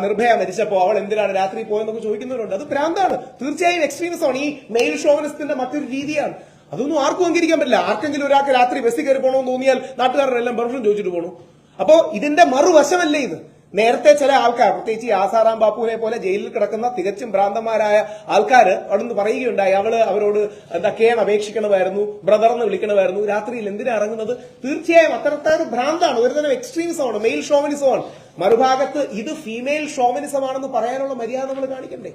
നിർഭയ മരിച്ചപ്പോ അവൾ എന്തിനാണ് രാത്രി പോയെന്നൊക്കെ ചോദിക്കുന്നവരുണ്ട്. അത് ഭ്രാന്താണ്, തീർച്ചയായും എക്സ്ട്രീമിസമാണ്. ഈ മെയിൽ ഷോവനിസത്തിന്റെ മറ്റൊരു രീതിയാണ്. അതൊന്നും ആർക്കും അംഗീകരിക്കാൻ പറ്റില്ല. ആർക്കെങ്കിലും ഒരാൾക്ക് രാത്രി ബസ്സിൽ കയറി പോകണമെന്ന് തോന്നിയാൽ നാട്ടുകാരെല്ലാം പെർമിഷൻ ചോദിച്ചിട്ട് പോകണു. അപ്പോ ഇതിന്റെ മറുവശമല്ലേ ഇത്? നേരത്തെ ചില ആൾക്കാർ, പ്രത്യേകിച്ച് ഈ ആസാറാം ബാപ്പുവിനെ പോലെ ജയിലിൽ കിടക്കുന്ന തികച്ചും ഭ്രാന്തന്മാരായ ആൾക്കാർ അവിടുന്ന് പറയുകയുണ്ടായി, അവരോട് കേൺ അപേക്ഷിക്കണമായിരുന്നു, ബ്രദർ എന്ന് വിളിക്കണമായിരുന്നു, രാത്രിയിൽ എന്തിനാ ഇറങ്ങുന്നത്? തീർച്ചയായും അത്തരത്തിൽ ഭ്രാന്താണ്, ഒരു തരം എക്സ്ട്രീമിസമാണ്, മെയിൽ ഷോവനിസമാണ്. മറുഭാഗത്ത് ഇത് ഫീമെയിൽ ഷോവനിസമാണെന്ന് പറയാനുള്ള മര്യാദ നമ്മൾ കാണിക്കണ്ടേ?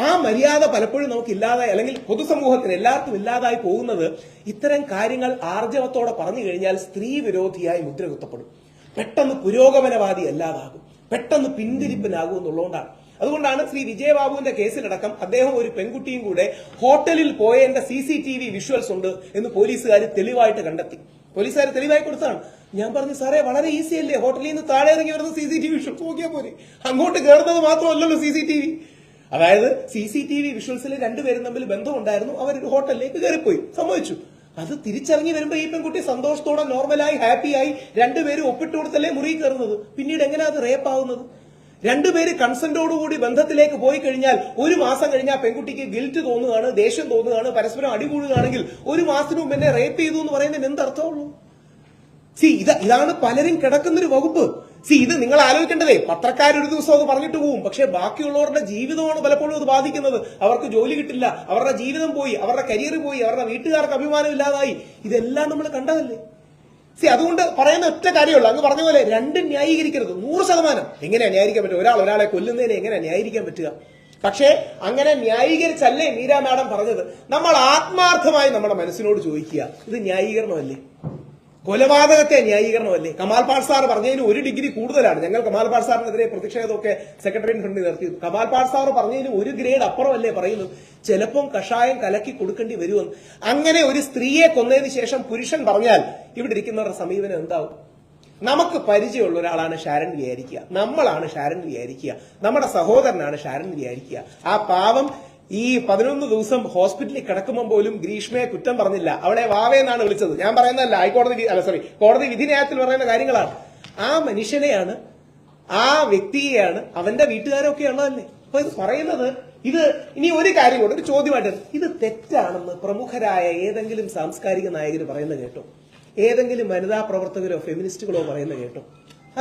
ആ മര്യാദ പലപ്പോഴും നമുക്ക് ഇല്ലാതായി, അല്ലെങ്കിൽ പൊതുസമൂഹത്തിന് എല്ലാവർക്കും ഇല്ലാതായി പോകുന്നത് ഇത്തരം കാര്യങ്ങൾ ആർജവത്തോടെ പറഞ്ഞു കഴിഞ്ഞാൽ സ്ത്രീ വിരോധിയായി മുദ്ര കുത്തപ്പെടും, പെട്ടെന്ന് പുരോഗമനവാദി അല്ലാതാകും, പെട്ടെന്ന് പിന്തിരിപ്പനാകും എന്നുള്ളതുകൊണ്ടാണ്. അതുകൊണ്ടാണ് ശ്രീ വിജയബാബുവിന്റെ കേസിലടക്കം അദ്ദേഹം ഒരു പെൺകുട്ടിയും കൂടെ ഹോട്ടലിൽ പോയതിന്റെ CCTV വിഷ്വൽസ് ഉണ്ട് എന്ന് പോലീസുകാർ തെളിവായിട്ട് കണ്ടെത്തി. പോലീസുകാർ തെളിവായി കൊടുത്താണ്. ഞാൻ പറഞ്ഞു, സാറേ വളരെ ഈസി അല്ലേ, ഹോട്ടലിൽ നിന്ന് താഴെ ഇറങ്ങി വരുന്ന CCTV വിഷ്വൽസ് നോക്കിയാൽ പോരെ, അങ്ങോട്ട് കയറുന്നത് മാത്രമല്ലല്ലോ CCTV. അതായത് CCTV വിഷ്വൽസിൽ രണ്ടുപേരും തമ്മിൽ ബന്ധമുണ്ടായിരുന്നു, അവരൊരു ഹോട്ടലിലേക്ക് കയറിപ്പോയി, സംഭവിച്ചു. അത് തിരിച്ചറിഞ്ഞ് വരുമ്പോ ഈ പെൺകുട്ടി സന്തോഷത്തോടെ നോർമലായി ഹാപ്പിയായി രണ്ടുപേരും ഒപ്പിട്ട് കൊടുത്തല്ലേ മുറി കയറുന്നത്. പിന്നീട് എങ്ങനെയാ അത് റേപ്പ് ആവുന്നത്? രണ്ടുപേര് കൺസെന്റോടുകൂടി ബന്ധത്തിലേക്ക് പോയി കഴിഞ്ഞാൽ 1 മാസം കഴിഞ്ഞാൽ പെൺകുട്ടിക്ക് ഗിൽറ്റ് തോന്നുകയാണ്, ദേഷ്യം തോന്നുകയാണ്, പരസ്പരം അടികൂടുകയാണെങ്കിൽ 1 മാസത്തിന് മുമ്പ് എന്നെ റേപ്പ് ചെയ്തു എന്ന് പറയുന്നതിന് എന്തർത്ഥമുള്ളൂ? ഇതാണ് പലരും കിടക്കുന്നൊരു വകുപ്പ്. ഇത് നിങ്ങൾ ആലോചിക്കേണ്ടതേ, പത്രക്കാരൊരു ദിവസം അത് പറഞ്ഞിട്ട് പോവും, പക്ഷെ ബാക്കിയുള്ളവരുടെ ജീവിതമാണ് പലപ്പോഴും അത് ബാധിക്കുന്നത്. അവർക്ക് ജോലി കിട്ടില്ല, അവരുടെ ജീവിതം പോയി, അവരുടെ കരിയർ പോയി, അവരുടെ വീട്ടുകാർക്ക് അഭിമാനം ഇല്ലാതായി. ഇതെല്ലാം നമ്മൾ കണ്ടതല്ലേ? അതുകൊണ്ട് പറയുന്ന ഒറ്റ കാര്യമുള്ളൂ, അങ്ങ് പറഞ്ഞ പോലെ രണ്ടും ന്യായീകരിക്കരുത്. 100%. എങ്ങനെയാ ന്യായീകരിക്കാൻ പറ്റുക? ഒരാളെ കൊല്ലുന്നതിനെ എങ്ങനെയാ ന്യായീകരിക്കാൻ പറ്റുക? പക്ഷേ അങ്ങനെ ന്യായീകരിച്ചല്ലേ മീര മാഡം പറഞ്ഞത്. നമ്മൾ ആത്മാർത്ഥമായി നമ്മുടെ മനസ്സിനോട് ചോദിക്കുക, ഇത് ന്യായീകരണമല്ലേ? കൊലപാതകത്തെ ന്യായീകരണമല്ലേ? കമാൽ പാഷ സാർ പറഞ്ഞതിന് 1 ഡിഗ്രി കൂടുതലാണ്. ഞങ്ങൾ കമാൽ പാഷ സാറിനെതിരെ പ്രതിഷേധമൊക്കെ സെക്രട്ടറിയേറ്റ് ഫ്രണ്ടിൽ നടത്തിയത്. കമാൽ പാഷ സാർ പറഞ്ഞതിന് 1 ഗ്രേഡ് അപ്പുറമല്ലേ പറയുന്നത്? ചിലപ്പം കഷായം കലക്കി കൊടുക്കേണ്ടി വരുമെന്ന്. അങ്ങനെ ഒരു സ്ത്രീയെ കൊന്നതിന് ശേഷം പുരുഷൻ പറഞ്ഞാൽ ഇവിടെ ഇരിക്കുന്നവരുടെ സമീപനം എന്താവും? നമുക്ക് പരിചയമുള്ള ഒരാളാണ് ഷാരൻ വിചാരിക്കുക, നമ്മളാണ് ഷാരൻ വിചാരിക്കുക, നമ്മുടെ സഹോദരനാണ് ഷാരൻ വിചാരിക്കുക. ആ പാവം ഈ 11 ദിവസം ഹോസ്പിറ്റലിൽ കിടക്കുമ്പോൾ പോലും ഗ്രീഷ്മയെ കുറ്റം പറഞ്ഞില്ല, അവളെ വാവയെന്നാണ് വിളിച്ചത്. ഞാൻ പറയുന്നതല്ല, കോടതി വിധി ന്യായത്തിൽ പറയുന്ന കാര്യങ്ങളാണ്. ആ മനുഷ്യനെയാണ് ആ വ്യക്തിയെയാണ് അവന്റെ വീട്ടുകാരൊക്കെ ഉള്ളതല്ലേ. അപ്പൊ ഇത് പറയുന്നത് ഇത് ഇനി ഒരു കാര്യം കൂടെ ഒരു ചോദ്യമായിട്ട്, ഇത് തെറ്റാണെന്ന് പ്രമുഖരായ ഏതെങ്കിലും സാംസ്കാരിക നായകർ പറയുന്നത് കേട്ടോ? ഏതെങ്കിലും വനിതാ പ്രവർത്തകരോ ഫെമിനിസ്റ്റുകളോ പറയുന്നത് കേട്ടോ?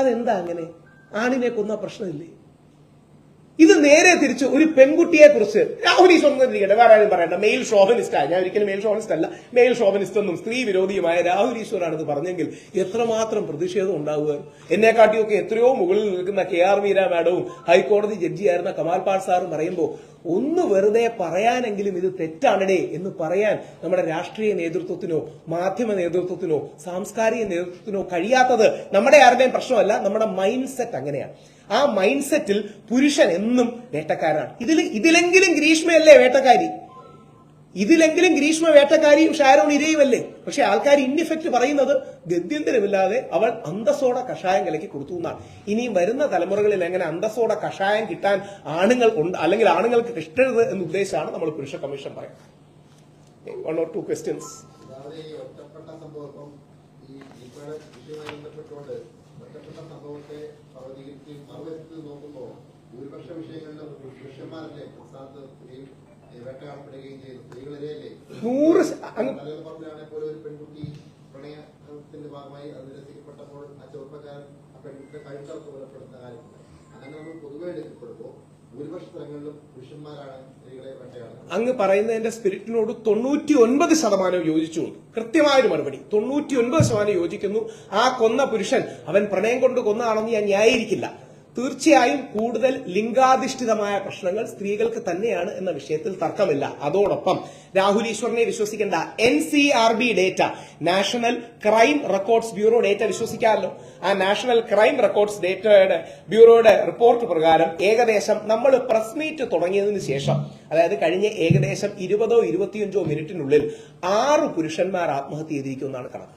അതെന്താ അങ്ങനെ? ആണിനെ കൊന്ന പ്രശ്നമില്ലേ? ഇത് നേരെ തിരിച്ച് ഒരു പെൺകുട്ടിയെ കുറിച്ച് രാഹുൽ ഈശ്വർ ഇരിക്കട്ടെ, വേറെ ആരും പറയണ്ട, മെയിൽ ഷോവനിസ്റ്റ് ഞാൻ ഒരിക്കലും മെയിൽ ഷോവനിസ്റ്റ് അല്ല, മെയിൽ ഷോവനിസ്റ്റ് എന്നും സ്ത്രീ വിരോധിയുമായ രാഹുൽ ഈശ്വറാണ് ഇത് പറഞ്ഞെങ്കിൽ എത്രമാത്രം പ്രതിഷേധം ഉണ്ടാവുക. എന്നെക്കാട്ടിയൊക്കെ എത്രയോ മുകളിൽ നിൽക്കുന്ന KR മീര മാഡവും ഹൈക്കോടതി ജഡ്ജിയായിരുന്ന കമാൽ പാൽ സാറും പറയുമ്പോൾ ഒന്ന് വെറുതെ പറയാനെങ്കിലും ഇത് തെറ്റാണടേ എന്ന് പറയാൻ നമ്മുടെ രാഷ്ട്രീയ നേതൃത്വത്തിനോ മാധ്യമ നേതൃത്വത്തിനോ സാംസ്കാരിക നേതൃത്വത്തിനോ കഴിയാത്തത് നമ്മുടെ ആരുടെയും പ്രശ്നമല്ല, നമ്മുടെ മൈൻഡ് സെറ്റ് അങ്ങനെയാണ്. ആ മൈൻഡ് സെറ്റിൽ പുരുഷൻ എന്നും വേട്ടക്കാരനാണ്. ഇതിലെങ്കിലും ഗ്രീഷ്മയല്ലേ വേട്ടക്കാരി? ഇതിലെങ്കിലും ഗ്രീഷ്മ വേട്ടക്കാരിയും ഷാരോൺ ഇരയുമല്ലേ? പക്ഷെ ആൾക്കാർ ഇൻഡിഫക്റ്റ് പറയുന്നത് ഗത്യന്തരമില്ലാതെ അവൾ അന്തസ്സോടെ കഷായം കലക്കി കൊടുത്തു എന്നാണ്. ഇനിയും വരുന്ന തലമുറകളിൽ എങ്ങനെ അന്തസ്സോടെ കഷായം കിട്ടാൻ ആണുങ്ങൾ ഉണ്ട്, അല്ലെങ്കിൽ ആണുങ്ങൾക്ക് കിട്ടരുത് എന്ന് ഉദ്ദേശിച്ചാണ് നമ്മൾ പുരുഷ കമ്മീഷൻ പറയുന്നത്. 1 or 2 questions. ഒറ്റപ്പെട്ട സംഭവം ഈ വിഷയവുമായി ബന്ധപ്പെട്ടുകൊണ്ട് ഒറ്റപ്പെട്ട സംഭവത്തെ അവതരിച്ച് നോക്കുമ്പോൾ ഭൂരിപക്ഷ വിഷയങ്ങളിലും പുരുഷന്മാരല്ലേ പ്രസ്ഥാനത്തിൽ വേട്ടയാടപ്പെടുകയും ചെയ്തു, സ്ത്രീകളിലെയല്ലേ? 100% പോലെ ഒരു പെൺകുട്ടി പ്രണയത്തിന്റെ ഭാഗമായി അത് നിരസിക്കപ്പെട്ടപ്പോൾ ആ ചെറുപ്പക്കാരൻ ആ പെൺകുട്ടിയുടെ കഴുത്തർക്ക് കൊലപ്പെടുന്ന കാര്യമുണ്ട്. അങ്ങനെ നമ്മൾ പൊതുവെ എടുക്കപ്പെടുമ്പോൾ ഭൂരിപക്ഷ സ്ഥലങ്ങളിലും പുരുഷന്മാരാണ് സ്ത്രീകളെ വേട്ടയാടുന്നത്. അങ്ങ് പറയുന്നതിന്റെ സ്പിരിറ്റിനോട് 99% യോജിച്ചുകൊണ്ട് കൃത്യമായൊരു മറുപടി. 99% യോജിക്കുന്നു. ആ കൊന്ന പുരുഷൻ അവൻ പ്രണയം കൊണ്ട് കൊന്നതാണെന്ന് ഞാൻ ന്യായീകരിക്കില്ല. തീർച്ചയായും കൂടുതൽ ലിംഗാധിഷ്ഠിതമായ പ്രശ്നങ്ങൾ സ്ത്രീകൾക്ക് തന്നെയാണ് എന്ന വിഷയത്തിൽ തർക്കമില്ല. അതോടൊപ്പം രാഹുൽ ഈശ്വറിനെ വിശ്വസിക്കേണ്ട NCRB data, national crime records bureau data വിശ്വസിക്കാമല്ലോ. ആ നാഷണൽ ക്രൈം റെക്കോർഡ്സ് ബ്യൂറോയുടെ റിപ്പോർട്ട് പ്രകാരം ഏകദേശം നമ്മൾ പ്രസ് മീറ്റ് തുടങ്ങിയതിനു ശേഷം, അതായത് കഴിഞ്ഞ ഏകദേശം 20 or 25 മിനിറ്റിനുള്ളിൽ 6 പുരുഷന്മാർ ആത്മഹത്യ ചെയ്തിരിക്കുമെന്നാണ് കണക്ക്.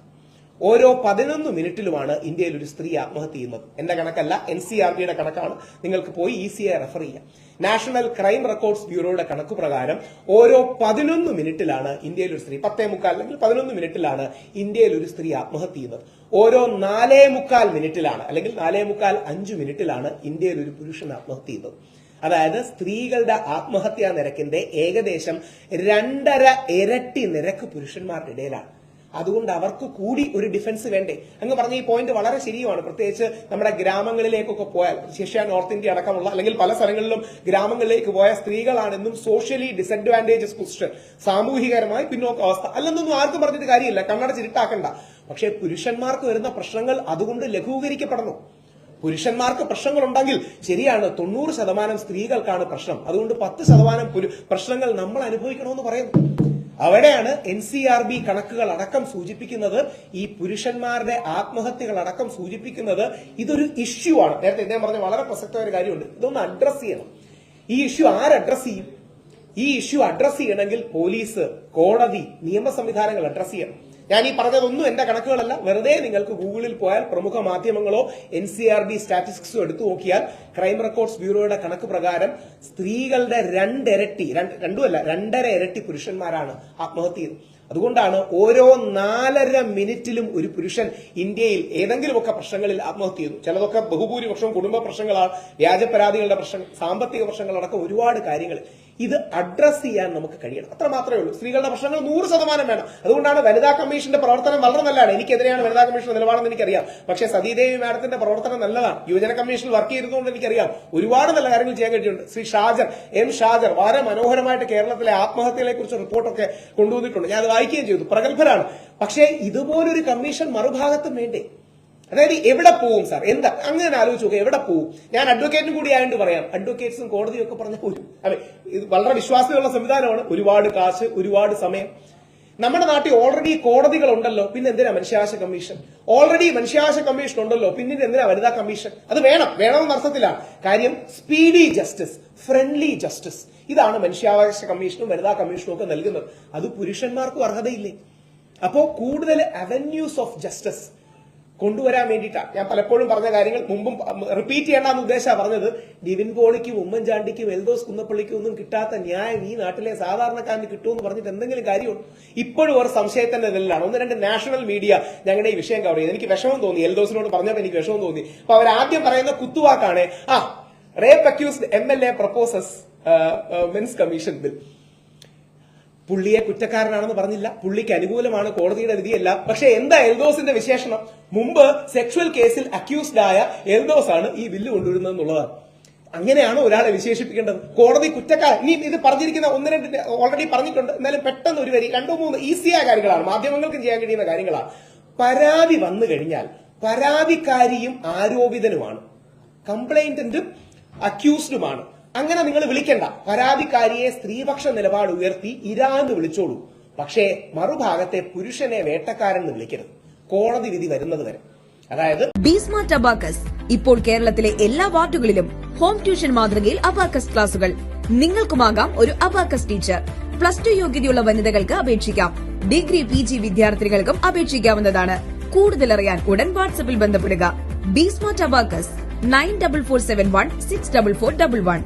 ഓരോ 11 മിനിറ്റിലുമാണ് ഇന്ത്യയിൽ ഒരു സ്ത്രീ ആത്മഹത്യ ചെയ്യുന്നത്. എന്റെ കണക്കല്ല, NCRBയുടെ കണക്കാണ്. നിങ്ങൾക്ക് പോയി ECI റെഫർ ചെയ്യാം. നാഷണൽ ക്രൈം റെക്കോർഡ്സ് ബ്യൂറോയുടെ കണക്ക് പ്രകാരം ഓരോ 11 മിനിറ്റിലാണ് ഇന്ത്യയിൽ ഒരു സ്ത്രീ, 10:45 അല്ലെങ്കിൽ 11 മിനിറ്റിലാണ് ഇന്ത്യയിൽ ഒരു സ്ത്രീ ആത്മഹത്യ ചെയ്യുന്നത്. ഓരോ 4:45 മിനിറ്റിലാണ് അല്ലെങ്കിൽ 4:45 മിനിറ്റിലാണ് ഇന്ത്യയിൽ ഒരു പുരുഷൻ ആത്മഹത്യ ചെയ്യുന്നത്. അതായത് സ്ത്രീകളുടെ ആത്മഹത്യാ നിരക്കിന്റെ ഏകദേശം 2.5 ഇരട്ടി നിരക്ക് പുരുഷന്മാരുടെ ഇടയിലാണ്. അതുകൊണ്ട് അവർക്ക് കൂടി ഒരു ഡിഫൻസ് വേണ്ടേ? അങ്ങ് പറഞ്ഞ ഈ പോയിന്റ് വളരെ ശരിയുമാണ്. പ്രത്യേകിച്ച് നമ്മുടെ ഗ്രാമങ്ങളിലേക്കൊക്കെ പോയാൽ, ശേഷ്യ നോർത്ത് ഇന്ത്യ അടക്കമുള്ള അല്ലെങ്കിൽ പല സ്ഥലങ്ങളിലും ഗ്രാമങ്ങളിലേക്ക് പോയ സ്ത്രീകളാണ് എന്നും സോഷ്യലി ഡിസഡ്വാൻറ്റേജസ് പൊസിഷൻ, സാമൂഹികരമായി പിന്നോക്ക അവസ്ഥ അല്ലെന്നൊന്നും ആർക്കും പറഞ്ഞിട്ട് കാര്യമില്ല, കണ്ണടച്ചിരുട്ടാക്കണ്ട. പക്ഷേ പുരുഷന്മാർക്ക് വരുന്ന പ്രശ്നങ്ങൾ അതുകൊണ്ട് ലഘൂകരിക്കപ്പെടണം. പുരുഷന്മാർക്ക് പ്രശ്നങ്ങൾ ഉണ്ടെങ്കിൽ ശരിയാണ്, 90% സ്ത്രീകൾക്കാണ് പ്രശ്നം. അതുകൊണ്ട് 10% പ്രശ്നങ്ങൾ നമ്മൾ അനുഭവിക്കണമെന്ന് പറയുന്നു. അവിടെയാണ് NCRB കണക്കുകൾ അടക്കം സൂചിപ്പിക്കുന്നത്, ഈ പുരുഷന്മാരുടെ ആത്മഹത്യകൾ അടക്കം സൂചിപ്പിക്കുന്നത് ഇതൊരു ഇഷ്യൂ ആണ്. നേരത്തെ ഇദ്ദേഹം പറഞ്ഞ വളരെ പ്രസക്തമായ ഒരു കാര്യമുണ്ട്. ഇതൊന്ന് അഡ്രസ് ചെയ്യണം. ഈ ഇഷ്യൂ അഡ്രസ് ചെയ്യും? ഈ ഇഷ്യൂ അഡ്രസ് ചെയ്യണമെങ്കിൽ പോലീസ്, കോടതി, നിയമ സംവിധാനങ്ങൾ അഡ്രസ് ചെയ്യണം. ഞാൻ ഈ പറഞ്ഞതൊന്നും എന്റെ കണക്കുകളല്ല, വെറുതെ നിങ്ങൾക്ക് ഗൂഗിളിൽ പോയാൽ പ്രമുഖ മാധ്യമങ്ങളോ NCRB സ്റ്റാറ്റിസ്റ്റിക്സോ എടുത്തു നോക്കിയാൽ ക്രൈം റെക്കോർഡ്സ് ബ്യൂറോയുടെ കണക്ക് പ്രകാരം സ്ത്രീകളുടെ 2 ഇരട്ടി, 2.5 ഇരട്ടി പുരുഷന്മാരാണ് ആത്മഹത്യ ചെയ്തത്. അതുകൊണ്ടാണ് ഓരോ 4.5 മിനിറ്റിലും ഒരു പുരുഷൻ ഇന്ത്യയിൽ ഏതെങ്കിലുമൊക്കെ പ്രശ്നങ്ങളിൽ ആത്മഹത്യ ചെയ്യുന്നു. ചിലതൊക്കെ ബഹുഭൂരിപക്ഷവും കുടുംബ പ്രശ്നങ്ങളാണ്, വ്യാജ പരാതികളുടെ പ്രശ്നം, സാമ്പത്തിക പ്രശ്നങ്ങളടക്കം ഒരുപാട് കാര്യങ്ങൾ. ഇത് അഡ്രസ് ചെയ്യാൻ നമുക്ക് കഴിയണം. അത്ര മാത്രമേ ഉള്ളൂ. സ്ത്രീകളുടെ പ്രശ്നങ്ങൾ 100% വേണം. അതുകൊണ്ടാണ് വനിതാ കമ്മീഷന്റെ പ്രവർത്തനം വളരെ നല്ലതാണ്. എനിക്കെതിരെയാണ് വനിതാ കമ്മീഷൻ നിലപാടെന്ന് എനിക്കറിയാം. പക്ഷേ സതീദേവി മാഡത്തിന്റെ പ്രവർത്തനം നല്ലതാണ്. യുവജന കമ്മീഷനിൽ വർക്ക് ചെയ്തതുകൊണ്ട് എനിക്കറിയാം ഒരുപാട് നല്ല കാര്യങ്ങൾ ചെയ്യാൻ കഴിഞ്ഞിട്ടുണ്ട്. ശ്രീ M. ഷാജർ വളരെ മനോഹരമായിട്ട് കേരളത്തിലെ ആത്മഹത്യകളെ കുറിച്ച് റിപ്പോർട്ടൊക്കെ കൊണ്ടുവന്നിട്ടുണ്ട്. ഞാൻ അത് വായിക്കുകയും ചെയ്തു. പ്രഗത്ഭരാണ്. പക്ഷേ ഇതുപോലൊരു കമ്മീഷൻ മറുഭാഗത്തും വേണ്ടേ? അതായത് എവിടെ പോവും സാർ? എന്താ അങ്ങനെ ആലോചിച്ച് നോക്കുക, എവിടെ പോവും? ഞാൻ അഡ്വക്കേറ്റും കൂടി ആയതുകൊണ്ട് പറയാം, അഡ്വക്കേറ്റ്സും കോടതിയും ഒക്കെ പറഞ്ഞ പോലും അതെ, ഇത് വളരെ വിശ്വാസ്യതയുള്ള സംവിധാനമാണ്. ഒരുപാട് കാശ്, ഒരുപാട് സമയം. നമ്മുടെ നാട്ടിൽ ഓൾറെഡി കോടതികൾ ഉണ്ടല്ലോ, പിന്നെ എന്തിനാ മനുഷ്യാവകാശ കമ്മീഷൻ? ഓൾറെഡി മനുഷ്യാവകാശ കമ്മീഷൻ ഉണ്ടല്ലോ, പിന്നെ എന്തിനാ വനിതാ കമ്മീഷൻ? അത് വേണമെന്ന അർത്ഥത്തിലാണ്. കാര്യം സ്പീഡി ജസ്റ്റിസ്, ഫ്രണ്ട്ലി ജസ്റ്റിസ്, ഇതാണ് മനുഷ്യാവകാശ കമ്മീഷനും വനിതാ കമ്മീഷനും ഒക്കെ നൽകുന്നത്. അത് പുരുഷന്മാർക്കും അർഹതയില്ലേ? അപ്പോ കൂടുതൽ അവന്യൂസ് ഓഫ് ജസ്റ്റിസ്, കൊണ്ടുവരാൻ വേണ്ടിയിട്ടാണ്. ഞാൻ പലപ്പോഴും പറഞ്ഞ കാര്യങ്ങൾ മുമ്പും റിപ്പീറ്റ് ചെയ്യണമെന്ന് ഉദ്ദേശമാണ് പറഞ്ഞത്. നിവിൻ പോളിക്കും ഉമ്മൻചാണ്ടിക്കും എൽദോസ് കുന്നപ്പള്ളിക്കും ഒന്നും കിട്ടാത്ത ന്യായം ഈ നാട്ടിലെ സാധാരണക്കാരന് കിട്ടുമെന്ന് പറഞ്ഞിട്ട് എന്തെങ്കിലും കാര്യമുണ്ട്? ഇപ്പോഴും ഒരു സംശയത്തിന്റെ നിലയിലാണ്. 1-2 നാഷണൽ മീഡിയ ഞങ്ങളുടെ ഈ വിഷയം കവർ ചെയ്ത് എനിക്ക് വിഷമം തോന്നി. എൽദോസിനോട് പറഞ്ഞപ്പോൾ എനിക്ക് വിഷമം തോന്നി. അപ്പൊ അവരാദ്യം പറയുന്ന കുത്തുവാക്കാണ് rape accused MLA proposes men's commission bill. പുള്ളിയെ കുറ്റക്കാരനാണെന്ന് പറഞ്ഞില്ല, പുള്ളിക്ക് അനുകൂലമാണ് കോടതിയുടെ വിധിയല്ല. പക്ഷെ എന്താ എൽദോസിന്റെ വിശേഷണം? മുമ്പ് സെക്ഷൽ കേസിൽ അക്യൂസ്ഡ് ആയ എൽദോസ് ആണ് ഈ ബില്ല് കൊണ്ടുവരുന്നത് എന്നുള്ളതാണ്. അങ്ങനെയാണ് ഒരാളെ വിശേഷിപ്പിക്കേണ്ടത്. കോടതി കുറ്റക്കാരൻ. ഇനി ഇത് പറഞ്ഞിരിക്കുന്ന 1-2 ഓൾറെഡി പറഞ്ഞിട്ടുണ്ട്. എന്നാലും പെട്ടെന്ന് ഒരു വരി 2-3 ഈസിയായ കാര്യങ്ങളാണ്, മാധ്യമങ്ങൾക്കും ചെയ്യാൻ കഴിയുന്ന കാര്യങ്ങളാണ്. പരാതി വന്നു കഴിഞ്ഞാൽ പരാതിക്കാരിയും ആരോപിതനുമാണ്, കംപ്ലൈന്റന്റും അക്യൂസ്ഡുമാണ്. അങ്ങനെ നിങ്ങൾ വിളിക്കണ്ട. പരാതിക്കാരിയെ സ്ത്രീപക്ഷ നിലപാട് ഉയർത്തി ഇരാന്ന് വിളിച്ചോളൂ. പക്ഷേ മറുഭാഗത്തെ പുരുഷനെ വേട്ടക്കാരൻ എന്ന് വിളിക്കരുത്, കോടതി വിധി വരുന്നത് വരെ. അതായത് ബിസ്മാർട്ട് അബാക്കസ് ഇപ്പോൾ കേരളത്തിലെ എല്ലാ വാർഡുകളിലും ഹോം ട്യൂഷൻ മാതൃകയിൽ അബാക്കസ് ക്ലാസുകൾ. നിങ്ങൾക്കുമാകാം ഒരു അബാക്കസ് ടീച്ചർ. +2 യോഗ്യതയുള്ള വനിതകൾക്ക് അപേക്ഷിക്കാം. ഡിഗ്രി PG വിദ്യാർത്ഥികൾക്കും അപേക്ഷിക്കാവുന്നതാണ്. കൂടുതലറിയാൻ ഉടൻ വാട്സ്ആപ്പിൽ ബന്ധപ്പെടുക. ബിസ്മാർട്ട് അബാക്കസ് 9447164411.